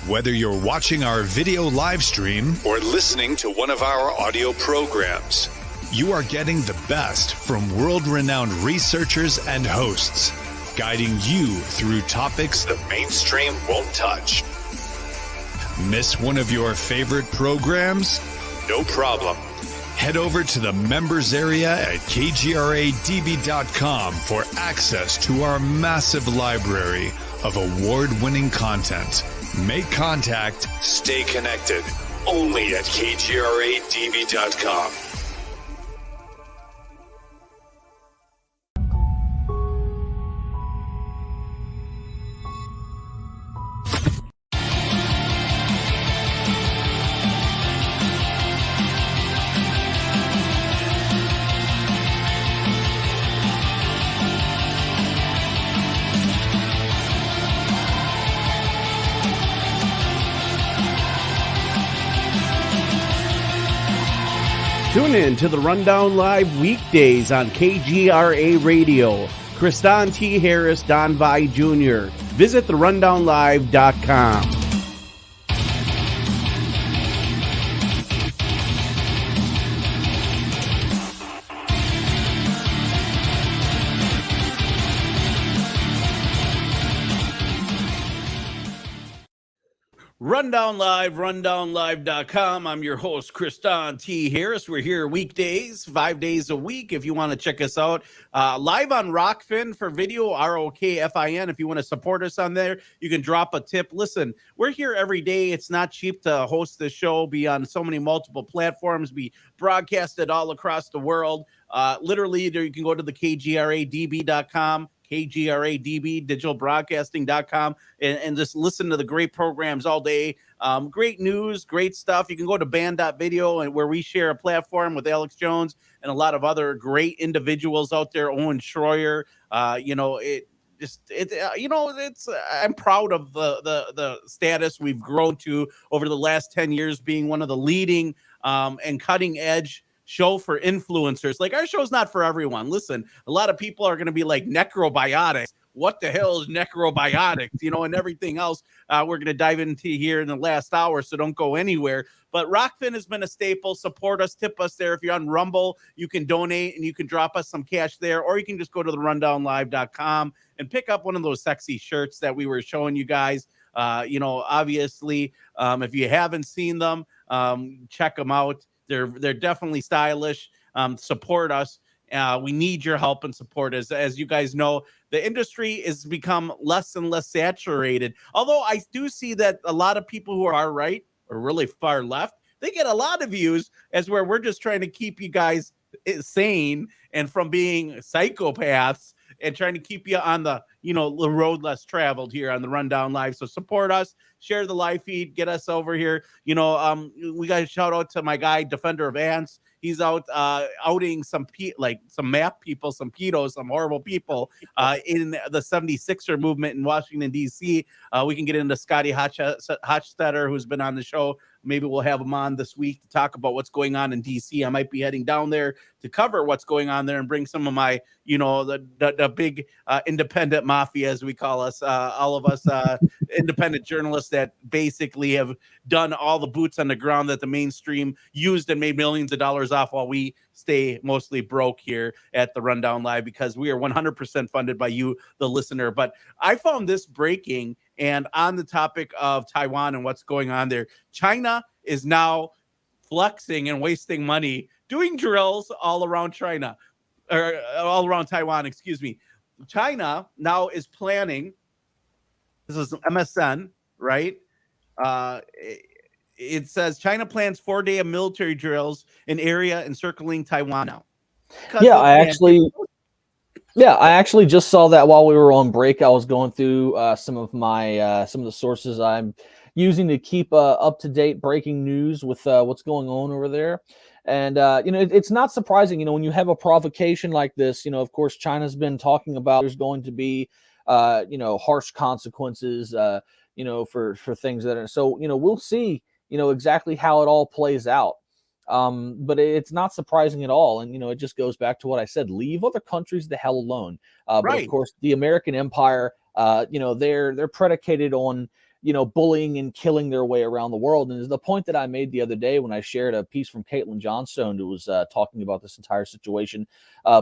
Whether you're watching our video live stream or listening to one of our audio programs, you are getting the best from world-renowned researchers and hosts, guiding you through topics the mainstream won't touch. Miss one of your favorite programs? No problem. Head over to the members area at kgradb.com for access to our massive library of award-winning content. Make contact, stay connected, only at kgradb.com. Tune in to the Rundown Live weekdays on KGRA Radio. Kriston T. Harris, Don Vi Jr. Visit therundownlive.com. Rundown Live, rundownlive.com. I'm your host, Kriston T. Harris. We're here weekdays, 5 days a week. If you want to check us out, live on Rockfin for video, ROKFIN. If you want to support us on there, you can drop a tip. Listen, we're here every day. It's not cheap to host the show, be on so many multiple platforms, be broadcasted all across the world. Literally, you can go to the KGRADB.com. KGRADB, digitalbroadcasting.com, and just listen to the great programs all day. Great news, great stuff. You can go to band.video, and where we share a platform with Alex Jones and a lot of other great individuals out there. Owen Schroyer, I'm proud of the status we've grown to over the last 10 years, being one of the leading and cutting edge show for influencers. Like, our show's not for everyone. Listen, a lot of people are going to be like, Necrobiotics, what the hell is Necrobiotics? And everything else we're going to dive into here in the last hour, so don't go anywhere. But Rockfin has been a staple. Support us, tip us there. If you're on Rumble, you can donate and you can drop us some cash there, or you can just go to therundownlive.com and pick up one of those sexy shirts that we were showing you guys. Obviously, if you haven't seen them, check them out. They're definitely stylish. Support us. We need your help and support. As you guys know, the industry has become less and less saturated. Although I do see that a lot of people who are right or really far left, they get a lot of views as where we're just trying to keep you guys sane and from being psychopaths and trying to keep you on the, the road less traveled here on the Rundown Live. So support us, share the live feed, get us over here. We got to shout out to my guy, Defender of Ants. He's out outing some map people, some pedos, some horrible people in the 76er movement in Washington, D.C. We can get into Scotty Hochstetter, who's been on the show. Maybe we'll have him on this week to talk about what's going on in D.C. I might be heading down there to cover what's going on there and bring some of my, the big independent mafia, as we call us, all of us independent journalists that basically have done all the boots on the ground that the mainstream used and made millions of dollars off while we stay mostly broke here at the Rundown Live because we are 100% funded by you, the listener. But I found this breaking, and on the topic of Taiwan and what's going on there, China is now flexing and wasting money doing drills all around China, or all around Taiwan, excuse me. China now is planning, this is MSN, right? It says China plans 4 day of military drills in area encircling Taiwan now. Yeah, I actually just saw that while we were on break. I was going through some of the sources I'm using to keep up to date breaking news with what's going on over there. And it's not surprising, when you have a provocation like this. Of course, China's been talking about there's going to be harsh consequences for things that are so. We'll see exactly how it all plays out. But it's not surprising at all. And, it just goes back to what I said, leave other countries the hell alone. But of course, the American empire, they're predicated on, bullying and killing their way around the world. And the point that I made the other day when I shared a piece from Caitlin Johnstone, who was talking about this entire situation,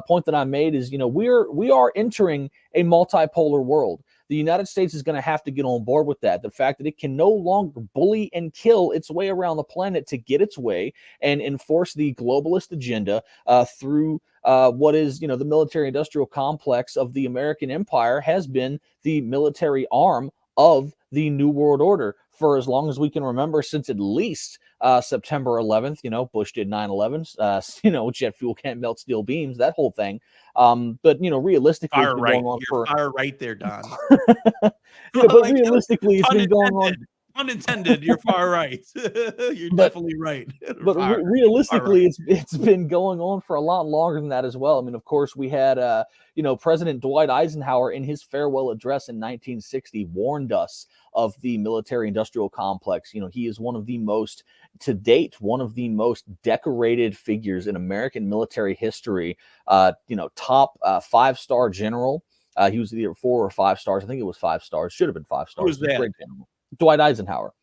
point that I made is, we are entering a multipolar world. The United States is going to have to get on board with that. The fact that it can no longer bully and kill its way around the planet to get its way and enforce the globalist agenda through what is, the military-industrial complex of the American empire has been the military arm of the New World Order for as long as we can remember, since at least September 11th. Bush did 9/11. Jet fuel can't melt steel beams, that whole thing. But realistically, it's been going on for far right there, Don. But realistically, it's been going on. Unintended, you're far right. You're definitely right. But realistically, it's been going on for a lot longer than that as well. I mean, of course, we had President Dwight Eisenhower in his farewell address in 1960 warned us of the military-industrial complex. He is one of the most decorated figures in American military history. Top 5-star general. He was either 4 or 5 stars. I think it was 5 stars. Should have been 5 stars. Who's that? Great general. Dwight Eisenhower.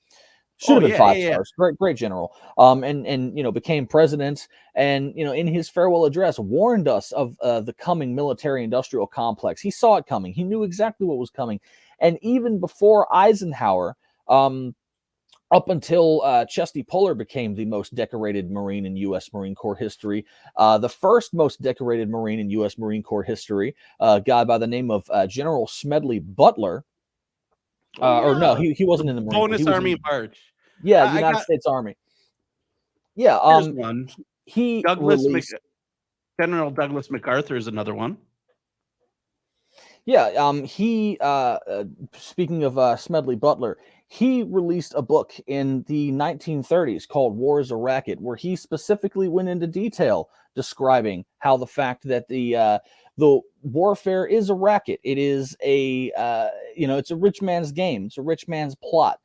Should have been 5 stars. Great general. And became president. And in his farewell address, warned us of the coming military-industrial complex. He saw it coming. He knew exactly what was coming. And even before Eisenhower, up until Chesty Puller became the most decorated Marine in U.S. Marine Corps history, the first most decorated Marine in U.S. Marine Corps history, a guy by the name of General Smedley Butler. Or no, he wasn't in the Marine Bonus Army March. Yeah, United States Army. Yeah, here's one. He General Douglas MacArthur is another one. Yeah, he speaking of Smedley Butler, he released a book in the 1930s called War is a Racket, where he specifically went into detail describing how the fact that the warfare is a racket. It is it's a rich man's game. It's a rich man's plot.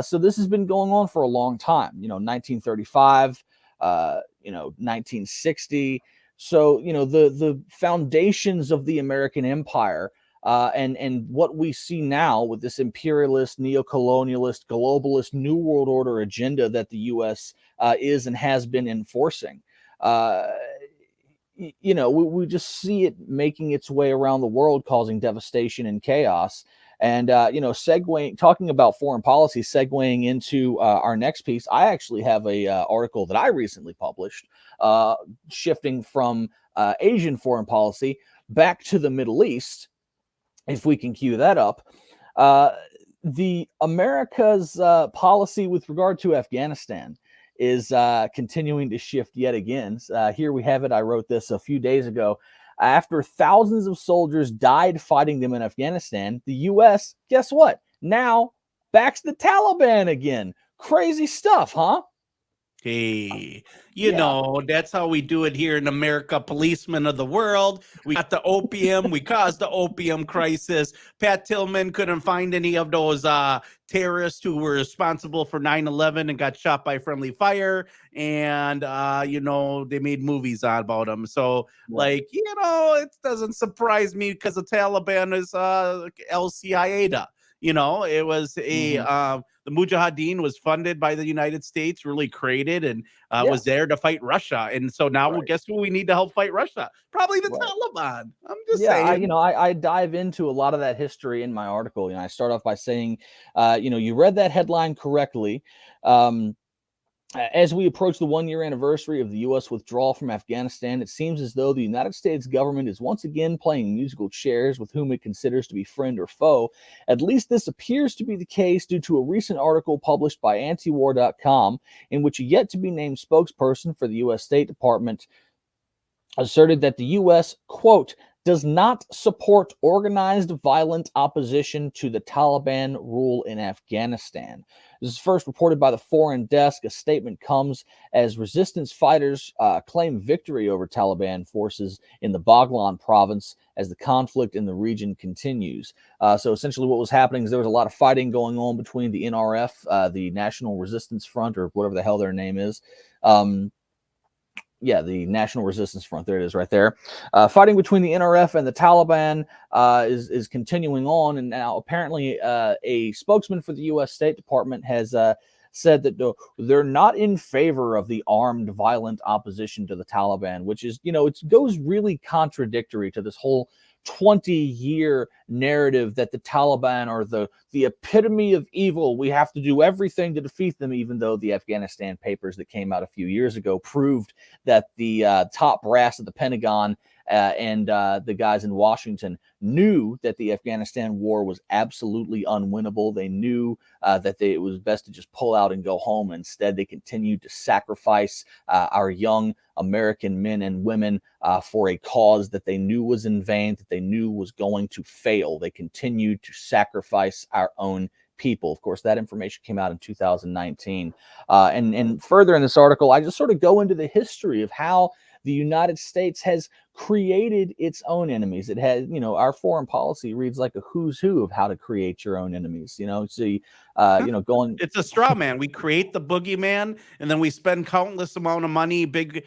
So this has been going on for a long time. 1935, 1960. So the foundations of the American empire. And what we see now with this imperialist, neocolonialist, globalist, New World Order agenda that the U.S. is and has been enforcing, we just see it making its way around the world, causing devastation and chaos. And, talking about foreign policy, segueing into our next piece, I actually have a article that I recently published, shifting from Asian foreign policy back to the Middle East, if we can cue that up. The America's policy with regard to Afghanistan is continuing to shift yet again. Here we have it. I wrote this a few days ago. After thousands of soldiers died fighting them in Afghanistan, the U.S., guess what? Now backs the Taliban again. Crazy stuff, huh? Hey, you know, that's how we do it here in America, policemen of the world. We got the opium. We caused the opium crisis. Pat Tillman couldn't find any of those terrorists who were responsible for 9/11 and got shot by friendly fire. And, they made movies about them. So, it doesn't surprise me because the Taliban is Al-Qaeda. It was the Mujahideen was funded by the United States, really created, and was there to fight Russia. And so now, guess who we need to help fight Russia? Probably the Taliban. I'm just saying. I dive into a lot of that history in my article. I start off by saying, you read that headline correctly. As we approach the 1-year anniversary of the U.S. withdrawal from Afghanistan, it seems as though the United States government is once again playing musical chairs with whom it considers to be friend or foe. At least this appears to be the case due to a recent article published by antiwar.com, in which a yet-to-be-named spokesperson for the U.S. State Department asserted that the U.S., quote, does not support organized violent opposition to the Taliban rule in Afghanistan. This is first reported by the Foreign Desk. A statement comes as resistance fighters claim victory over Taliban forces in the Baghlan province as the conflict in the region continues. So essentially what was happening is there was a lot of fighting going on between the NRF, the National Resistance Front, or whatever the hell their name is, the National Resistance Front. There it is right there. Fighting between the NRF and the Taliban is continuing on. And now apparently a spokesman for the U.S. State Department has said that they're not in favor of the armed, violent opposition to the Taliban, which is, it goes really contradictory to this whole 20-year narrative that the Taliban are the epitome of evil. We have to do everything to defeat them, even though the Afghanistan papers that came out a few years ago proved that the top brass at the Pentagon and the guys in Washington knew that the Afghanistan war was absolutely unwinnable. They knew that it was best to just pull out and go home. Instead, they continued to sacrifice our young American men and women for a cause that they knew was in vain, that they knew was going to fail. They continued to sacrifice our own people. Of course, that information came out in 2019. And further in this article, I just sort of go into the history of how the United States has created its own enemies. It has, our foreign policy reads like a who's who of how to create your own enemies. Going. It's a straw man. We create the boogeyman, and then we spend countless amount of money. Big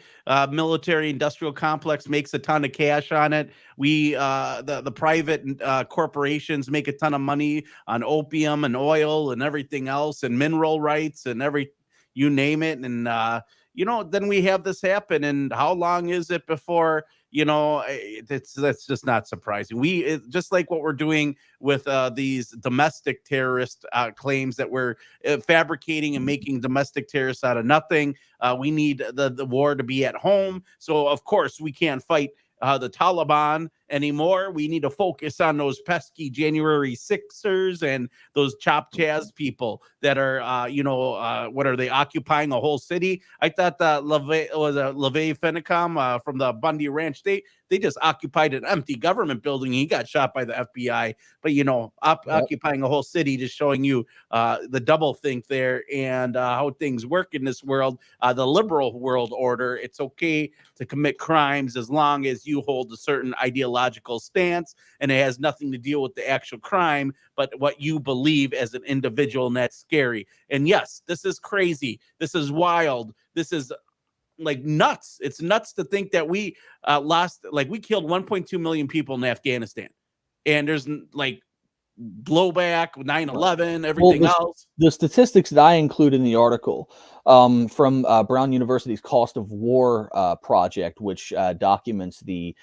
military industrial complex makes a ton of cash on it. We, the private corporations make a ton of money on opium and oil and everything else, and mineral rights and you name it. And then we have this happen. And how long is it before, that's just not surprising. Just like what we're doing with these domestic terrorist claims that we're fabricating and making domestic terrorists out of nothing. We need the war to be at home. So, of course, we can't fight the Taliban anymore. We need to focus on those pesky January 6ers and those Chop Chaz people that are, what are they, occupying a whole city? I thought that LeVay Finicum from the Bundy Ranch, they just occupied an empty government building. He got shot by the FBI. But, occupying a whole city, just showing you the double think there and how things work in this world, the liberal world order. It's okay to commit crimes as long as you hold a certain ideological stance, and it has nothing to deal with the actual crime, but what you believe as an individual, and that's scary. And yes, this is crazy. This is wild. This is like nuts. It's nuts to think that we we killed 1.2 million people in Afghanistan, and there's blowback, 9/11, everything else. The statistics that I include in the article from Brown University's Cost of War project, which documents the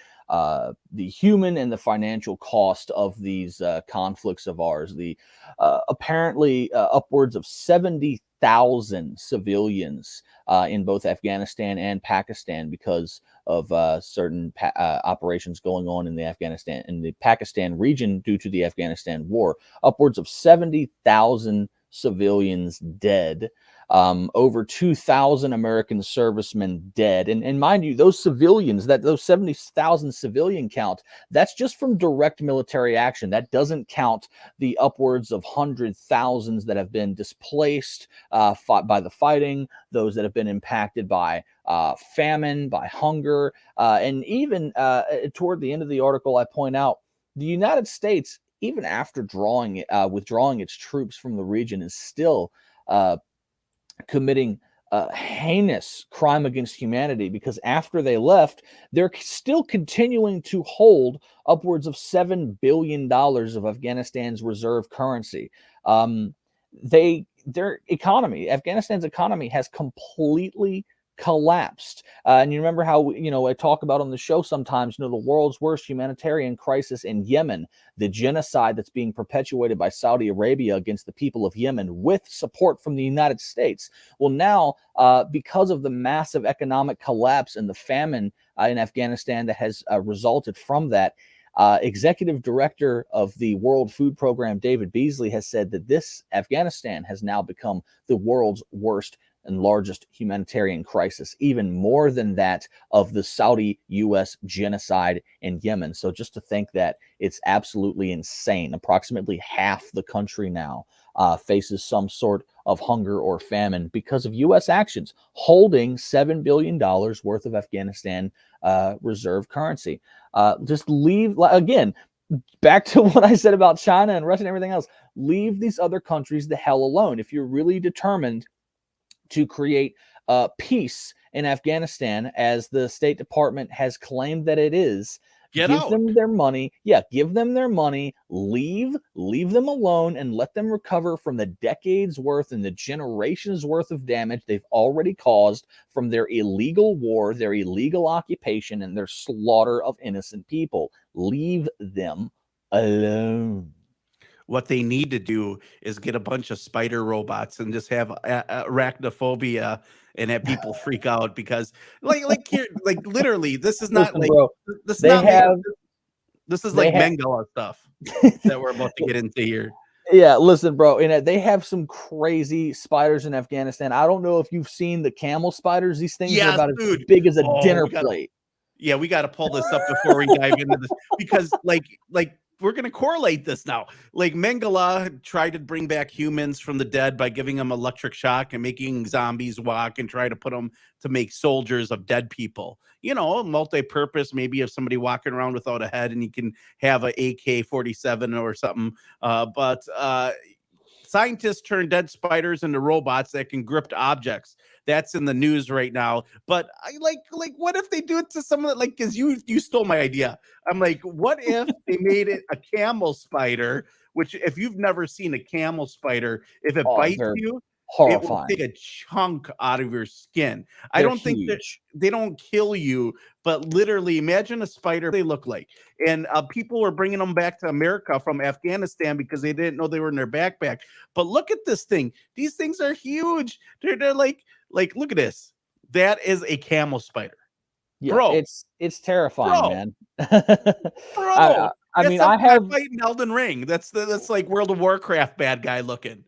human and the financial cost of these conflicts of ours. The apparently upwards of 70,000 civilians in both Afghanistan and Pakistan because of certain operations going on in the Pakistan region due to the Afghanistan war. Upwards of 70,000 civilians dead. Over 2,000 American servicemen dead. And mind you, those civilians, those 70,000 civilian count, that's just from direct military action. That doesn't count the upwards of 100,000s that have been displaced by the fighting, those that have been impacted by famine, by hunger. And even toward the end of the article, I point out the United States, even after withdrawing its troops from the region, is still committing heinous crime against humanity, because after they left, they're still continuing to hold upwards of $7 billion of Afghanistan's reserve currency. Their economy, Afghanistan's economy, has completely collapsed. And you remember how, I talk about on the show sometimes, the world's worst humanitarian crisis in Yemen, the genocide that's being perpetuated by Saudi Arabia against the people of Yemen with support from the United States. Well, now, because of the massive economic collapse and the famine in Afghanistan that has resulted from that, executive director of the World Food Program, David Beasley, has said that this Afghanistan has now become the world's worst and largest humanitarian crisis, even more than that of the Saudi-U.S. genocide in Yemen. So just to think that it's absolutely insane. Approximately half the country now faces some sort of hunger or famine because of U.S. actions, holding $7 billion worth of Afghanistan reserve currency. Just leave, again, back to what I said about China and Russia and everything else, leave these other countries the hell alone. If you're really determined to create peace in Afghanistan, as the State Department has claimed that it is, give them their money. Yeah, give them their money. Leave them alone and let them recover from the decades worth and the generations worth of damage they've already caused from their illegal war, their illegal occupation, and their slaughter of innocent people. Leave them alone. What they need to do is get a bunch of spider robots and just have arachnophobia and have people freak out, because here, literally, this is not this is not Mengele stuff that we're about to get into here. Yeah, listen, bro, they have some crazy spiders in Afghanistan. I don't know if you've seen the camel spiders. These things are about as big as a dinner plate. Yeah, we got to pull this up before we dive into this, because we're going to correlate this now. Mengele tried to bring back humans from the dead by giving them electric shock and making zombies walk and try to put them to make soldiers of dead people. Multi-purpose, maybe if somebody walking around without a head and you can have an AK-47 or something. But scientists turn dead spiders into robots that can grip objects. That's in the news right now. But I what if they do it to someone because you stole my idea. I'm like, what if they made it a camel spider, which if you've never seen a camel spider, if it bites you, horrifying. It will take a chunk out of your skin. I don't think that they don't kill you, but literally imagine a spider they look like. And people were bringing them back to America from Afghanistan because they didn't know they were in their backpack. But look at this thing. These things are huge. They're like, look at this. That is a camel spider. Yeah, bro. It's terrifying, man. Bro. I mean, I have fighting Elden Ring. That's like World of Warcraft bad guy looking.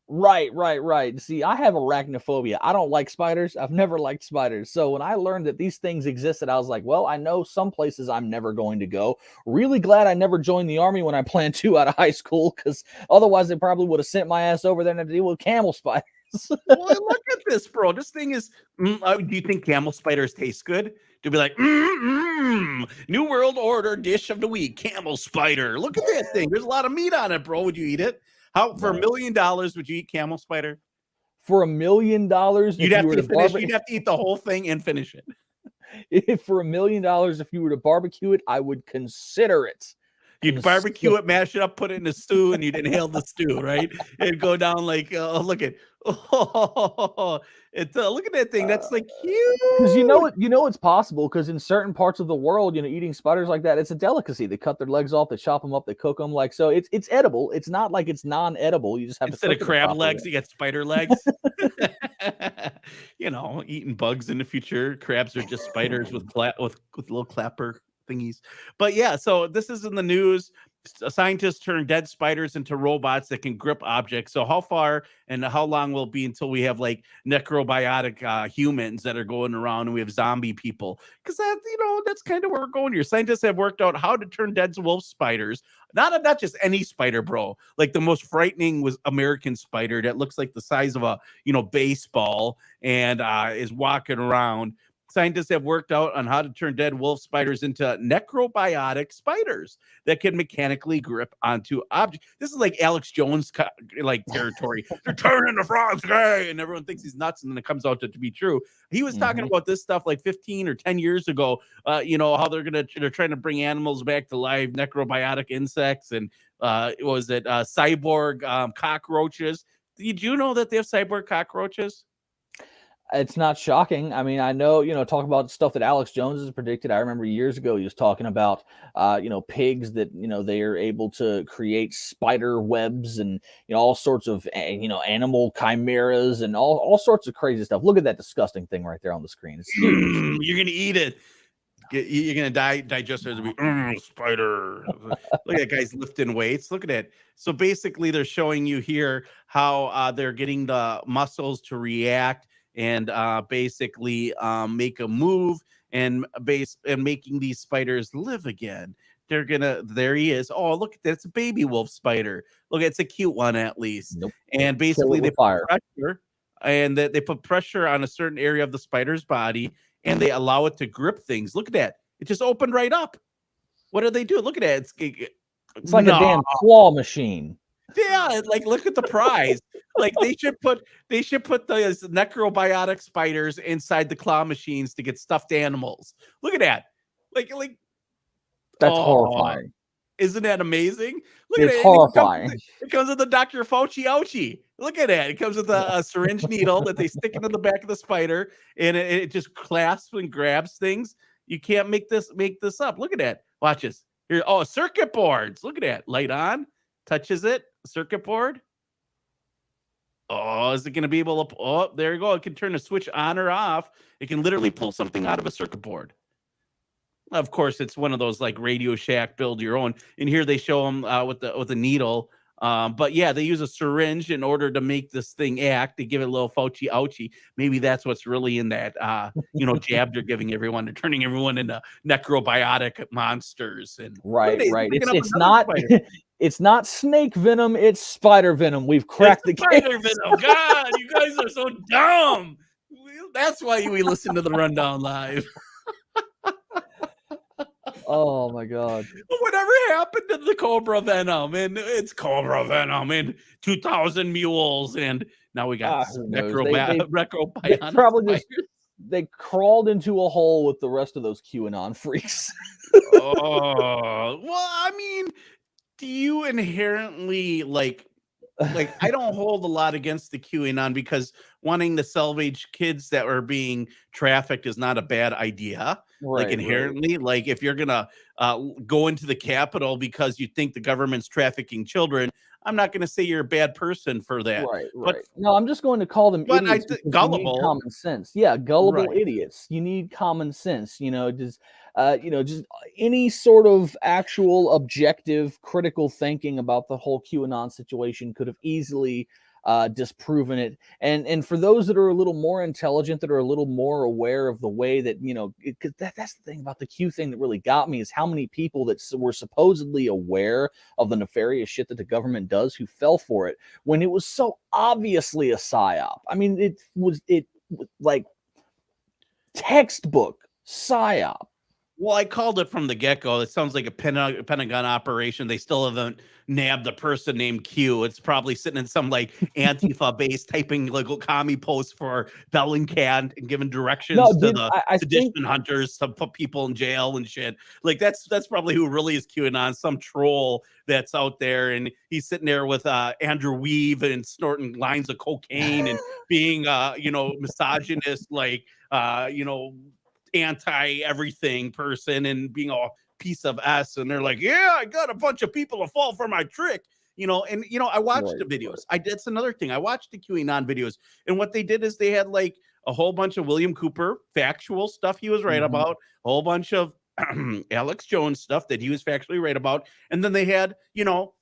Right. See, I have arachnophobia. I don't like spiders. I've never liked spiders. So when I learned that these things existed, I was like, well, I know some places I'm never going to go. Really glad I never joined the army when I planned to out of high school, because otherwise they probably would have sent my ass over there to deal with camel spiders. Well, look at this, bro. This thing is, do you think camel spiders taste good? To be like, New World Order dish of the week, camel spider. Look at that thing. There's a lot of meat on it, bro. Would you eat it? For $1 million, would you eat camel spider? For $1 million, you'd have to finish. You'd have to eat the whole thing and finish it. For $1 million, if you were to barbecue it, I would consider it. You'd barbecue it, mash it up, put it in a stew, and you'd inhale the stew, right? It'd go down like, look at, look at that thing. That's like huge. Because it's possible. Because in certain parts of the world, eating spiders like that, it's a delicacy. They cut their legs off, they chop them up, they cook them. Like, so it's edible. It's not like it's non-edible. You just have Instead to of crab legs, you got spider legs. Eating bugs in the future. Crabs are just spiders with little clapper thingies. But yeah, so this is in the news. Scientists turn dead spiders into robots that can grip objects. So how far and how long will it be until we have like necrobiotic humans that are going around and we have zombie people? Because that's kind of where we're going here. Scientists have worked out how to turn dead wolf spiders, not just any spider, bro. Like the most frightening was American spider that looks like the size of a baseball and is walking around. Scientists have worked out on how to turn dead wolf spiders into necrobiotic spiders that can mechanically grip onto objects. This is like Alex Jones territory. They're turning the frogs gay, and everyone thinks he's nuts, and then it comes out to be true. He was talking about this stuff like 15 or 10 years ago. How they're trying to bring animals back to life, necrobiotic insects, and cyborg cockroaches. Did you know that they have cyborg cockroaches? It's not shocking. I mean, I know, talk about stuff that Alex Jones has predicted. I remember years ago he was talking about, pigs that, they are able to create spider webs and, all sorts of, animal chimeras and all sorts of crazy stuff. Look at that disgusting thing right there on the screen. It's huge. You're going to eat it. You're going to digest it. It'll be, spider. Look at guys lifting weights. Look at it. So basically they're showing you here how they're getting the muscles to react and basically make a move and making these spiders live again. There he is. Oh, look at that. It's a baby wolf spider. Look, it's a cute one at least. Nope. And basically they put pressure, and they put pressure on a certain area of the spider's body, and they allow it to grip things. Look at that. It just opened right up. What do they do? Look at that. It's like a damn claw machine. Yeah, look at the prize. They should put the necrobiotic spiders inside the claw machines to get stuffed animals. Look at that. That's horrifying. Isn't that amazing? Look it's at it. Horrifying. It comes with the Dr. Fauci ouchie. Look at that. It comes with a syringe needle that they stick into the back of the spider, and it just clasps and grabs things. You can't make this up. Look at that. Watch this. Here, circuit boards. Look at that. Light on. Touches it. Circuit board. Oh, is it going to be able to? Oh, there you go. It can turn a switch on or off. It can literally pull something out of a circuit board. Of course, it's one of those like Radio Shack build your own. And here they show them with the needle. But yeah, they use a syringe in order to make this thing act. They give it a little Fauci ouchie. Maybe that's what's really in that jab they're giving everyone. They're turning everyone into necrobiotic monsters. And right. It's not. It's not snake venom. It's spider venom. We've cracked the case. Spider venom. God, you guys are so dumb. That's why we listen to the Rundown Live. Oh my God. Whatever happened to the cobra venom? And it's cobra venom and 2,000 mules. And now we got necrobiotic. Probably they crawled into a hole with the rest of those QAnon freaks. Well, I mean, do you inherently I don't hold a lot against the QAnon because wanting to salvage kids that are being trafficked is not a bad idea. Inherently, if you're gonna go into the Capitol because you think the government's trafficking children, I'm not going to say you're a bad person for that. Right. But no, I'm just going to call them idiots. Gullible. Common sense. Yeah, gullible idiots. You need common sense. Just any sort of actual objective critical thinking about the whole QAnon situation could have easily disproven it. And for those that are a little more intelligent, that are a little more aware of the way that, because that's the thing about the Q thing that really got me, is how many people that were supposedly aware of the nefarious shit that the government does who fell for it when it was so obviously a psyop. I mean, it was like textbook psyop. Well, I called it from the get-go. It sounds like a Pentagon operation. They still haven't nabbed the person named Q. It's probably sitting in some like Antifa base typing like commie posts for Bellingcat and giving directions to the I sedition think hunters to put people in jail and shit. Like that's probably who really is QAnon, some troll that's out there, and he's sitting there with Andrew Weave and snorting lines of cocaine and being misogynist, like anti everything person and being a piece of S. And they're like, yeah, I got a bunch of people to fall for my trick. I watched the videos. That's another thing. I watched the QAnon videos, and what they did is they had like a whole bunch of William Cooper factual stuff he was right about, a whole bunch of Alex Jones stuff that he was factually right about, and then they had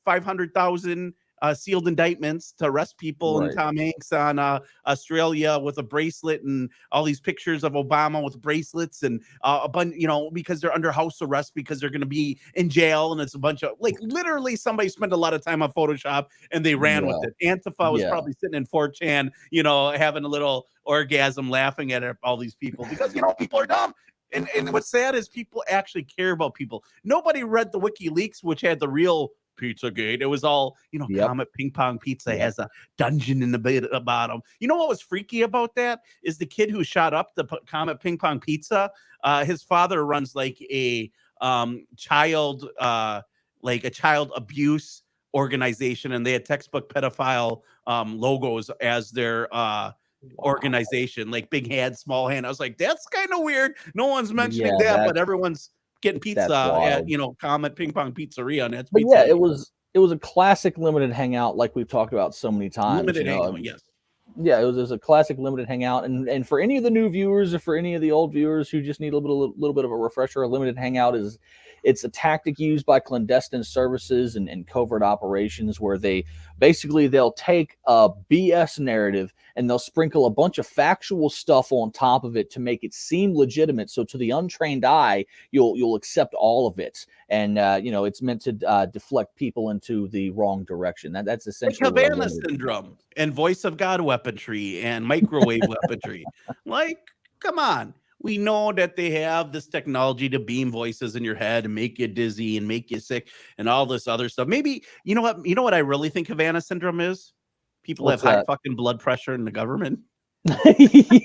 500,000 sealed indictments to arrest people, and Tom Hanks on Australia with a bracelet, and all these pictures of Obama with bracelets, and a bunch, because they're under house arrest because they're going to be in jail, and it's a bunch of like literally somebody spent a lot of time on Photoshop and they ran with it. Antifa was probably sitting in 4chan, having a little orgasm laughing at all these people because people are dumb. And what's sad is people actually care about people. Nobody read the WikiLeaks, which had the real Pizzagate. It was all, Comet Ping Pong Pizza has a dungeon in the bottom. You know what was freaky about that is the kid who shot up the Comet Ping Pong Pizza. His father runs like a child abuse organization, and they had textbook pedophile logos as their organization, like big hand, small hand. I was like, that's kind of weird. No one's mentioning that, but everyone's getting pizza at Comet Ping Pong Pizzeria, and that's but pizza. It was a classic limited hangout, like we've talked about so many times. Limited hangout, yes. Yeah, it was a classic limited hangout, and for any of the new viewers or for any of the old viewers who just need a little bit of a refresher, a limited hangout it's a tactic used by clandestine services and covert operations where they'll take a BS narrative and they'll sprinkle a bunch of factual stuff on top of it to make it seem legitimate. So to the untrained eye, you'll accept all of it, and it's meant to deflect people into the wrong direction. That's essentially like Havana syndrome and voice of God weaponry and microwave weaponry. Like, come on. We know that they have this technology to beam voices in your head and make you dizzy and make you sick and all this other stuff. Maybe, you know what I really think Havana syndrome is? People have high fucking blood pressure in the government.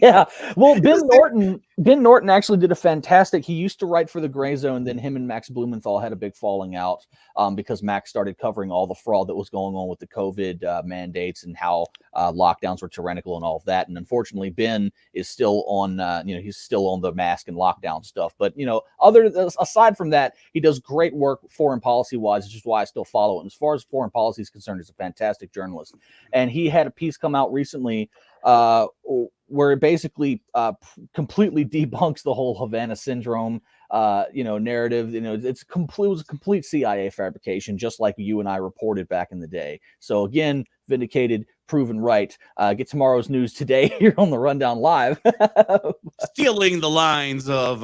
Yeah. Well, Ben Norton actually did a fantastic. He used to write for the Gray Zone. Then him and Max Blumenthal had a big falling out because Max started covering all the fraud that was going on with the COVID mandates and how lockdowns were tyrannical and all of that. And unfortunately, Ben is still on. He's still on the mask and lockdown stuff. But aside from that, he does great work foreign policy wise, which is why I still follow him. As far as foreign policy is concerned, he's a fantastic journalist. And he had a piece come out recently where it basically completely debunks the whole Havana syndrome narrative. It was a complete CIA fabrication, just like you and I reported back in the day. So again, vindicated, proven right. Get tomorrow's news today here on the Rundown Live. Stealing the lines of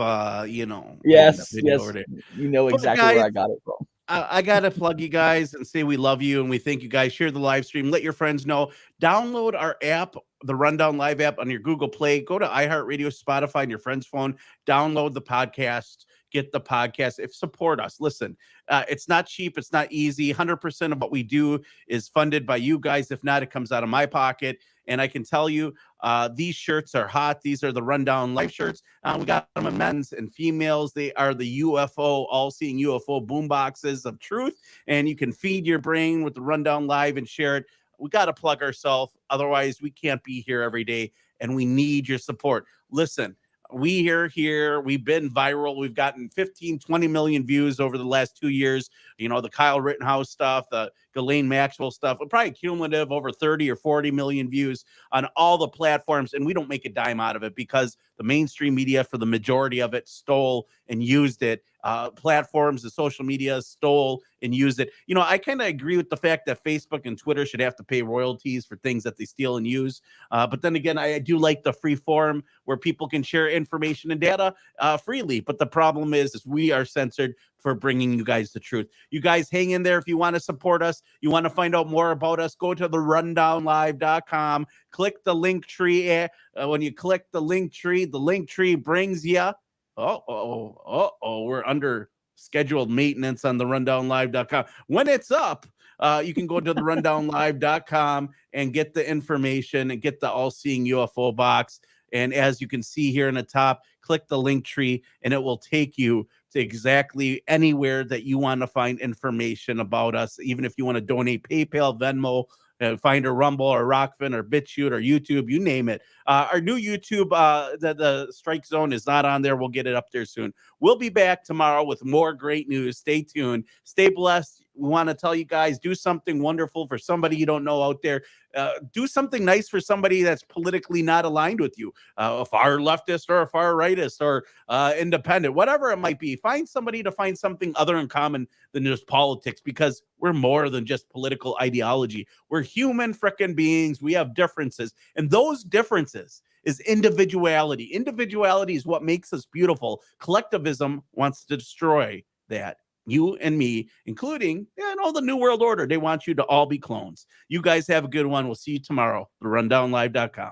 yes, you know exactly guys, where I got it from. I gotta plug you guys and say we love you and we thank you guys. Share the live stream. Let your friends know. Download our app, the Rundown Live app, on your Google Play. Go to iHeartRadio, Spotify, on your friend's phone. Download the podcast. Get the podcast. Support us. Listen, it's not cheap. It's not easy. 100% of what we do is funded by you guys. If not, it comes out of my pocket. And I can tell you, these shirts are hot. These are the Rundown Life shirts. We got them in men's and females. They are the UFO, all-seeing UFO boomboxes of truth. And you can feed your brain with the Rundown Live and share it. We got to plug ourselves. Otherwise, we can't be here every day. And we need your support. Listen, we are here. We've been viral. We've gotten 15, 20 million views over the last 2 years. The Kyle Rittenhouse stuff, the Ghislaine Maxwell stuff, probably cumulative over 30 or 40 million views on all the platforms. And we don't make a dime out of it because the mainstream media, for the majority of it, stole and used it. Platforms, the social media stole and used it. I kind of agree with the fact that Facebook and Twitter should have to pay royalties for things that they steal and use. But then again, I do like the free forum where people can share information and data freely. But the problem is we are censored for bringing you guys the truth. You guys hang in there. If you want to support us, you want to find out more about us, go to therundownlive.com. Click the link tree. When you click the link tree brings you We're under scheduled maintenance on the rundownlive.com. When it's up, you can go to the rundownlive.com and get the information and get the all-seeing UFO box. And as you can see here in the top, click the link tree and it will take you to exactly anywhere that you want to find information about us. Even if you want to donate PayPal, Venmo, find a Rumble or Rockfin or BitChute or YouTube, you name it. Our new YouTube, the Strike Zone is not on there. We'll get it up there soon. We'll be back tomorrow with more great news. Stay tuned. Stay blessed. We want to tell you guys, do something wonderful for somebody you don't know out there. Do something nice for somebody that's politically not aligned with you, a far leftist or a far rightist or independent, whatever it might be. Find somebody to find something other in common than just politics, because we're more than just political ideology. We're human frickin' beings. We have differences, and those differences is individuality. Individuality is what makes us beautiful. Collectivism wants to destroy that. You and me, including, the New World Order. They want you to all be clones. You guys have a good one. We'll see you tomorrow. TheRundownLive.com.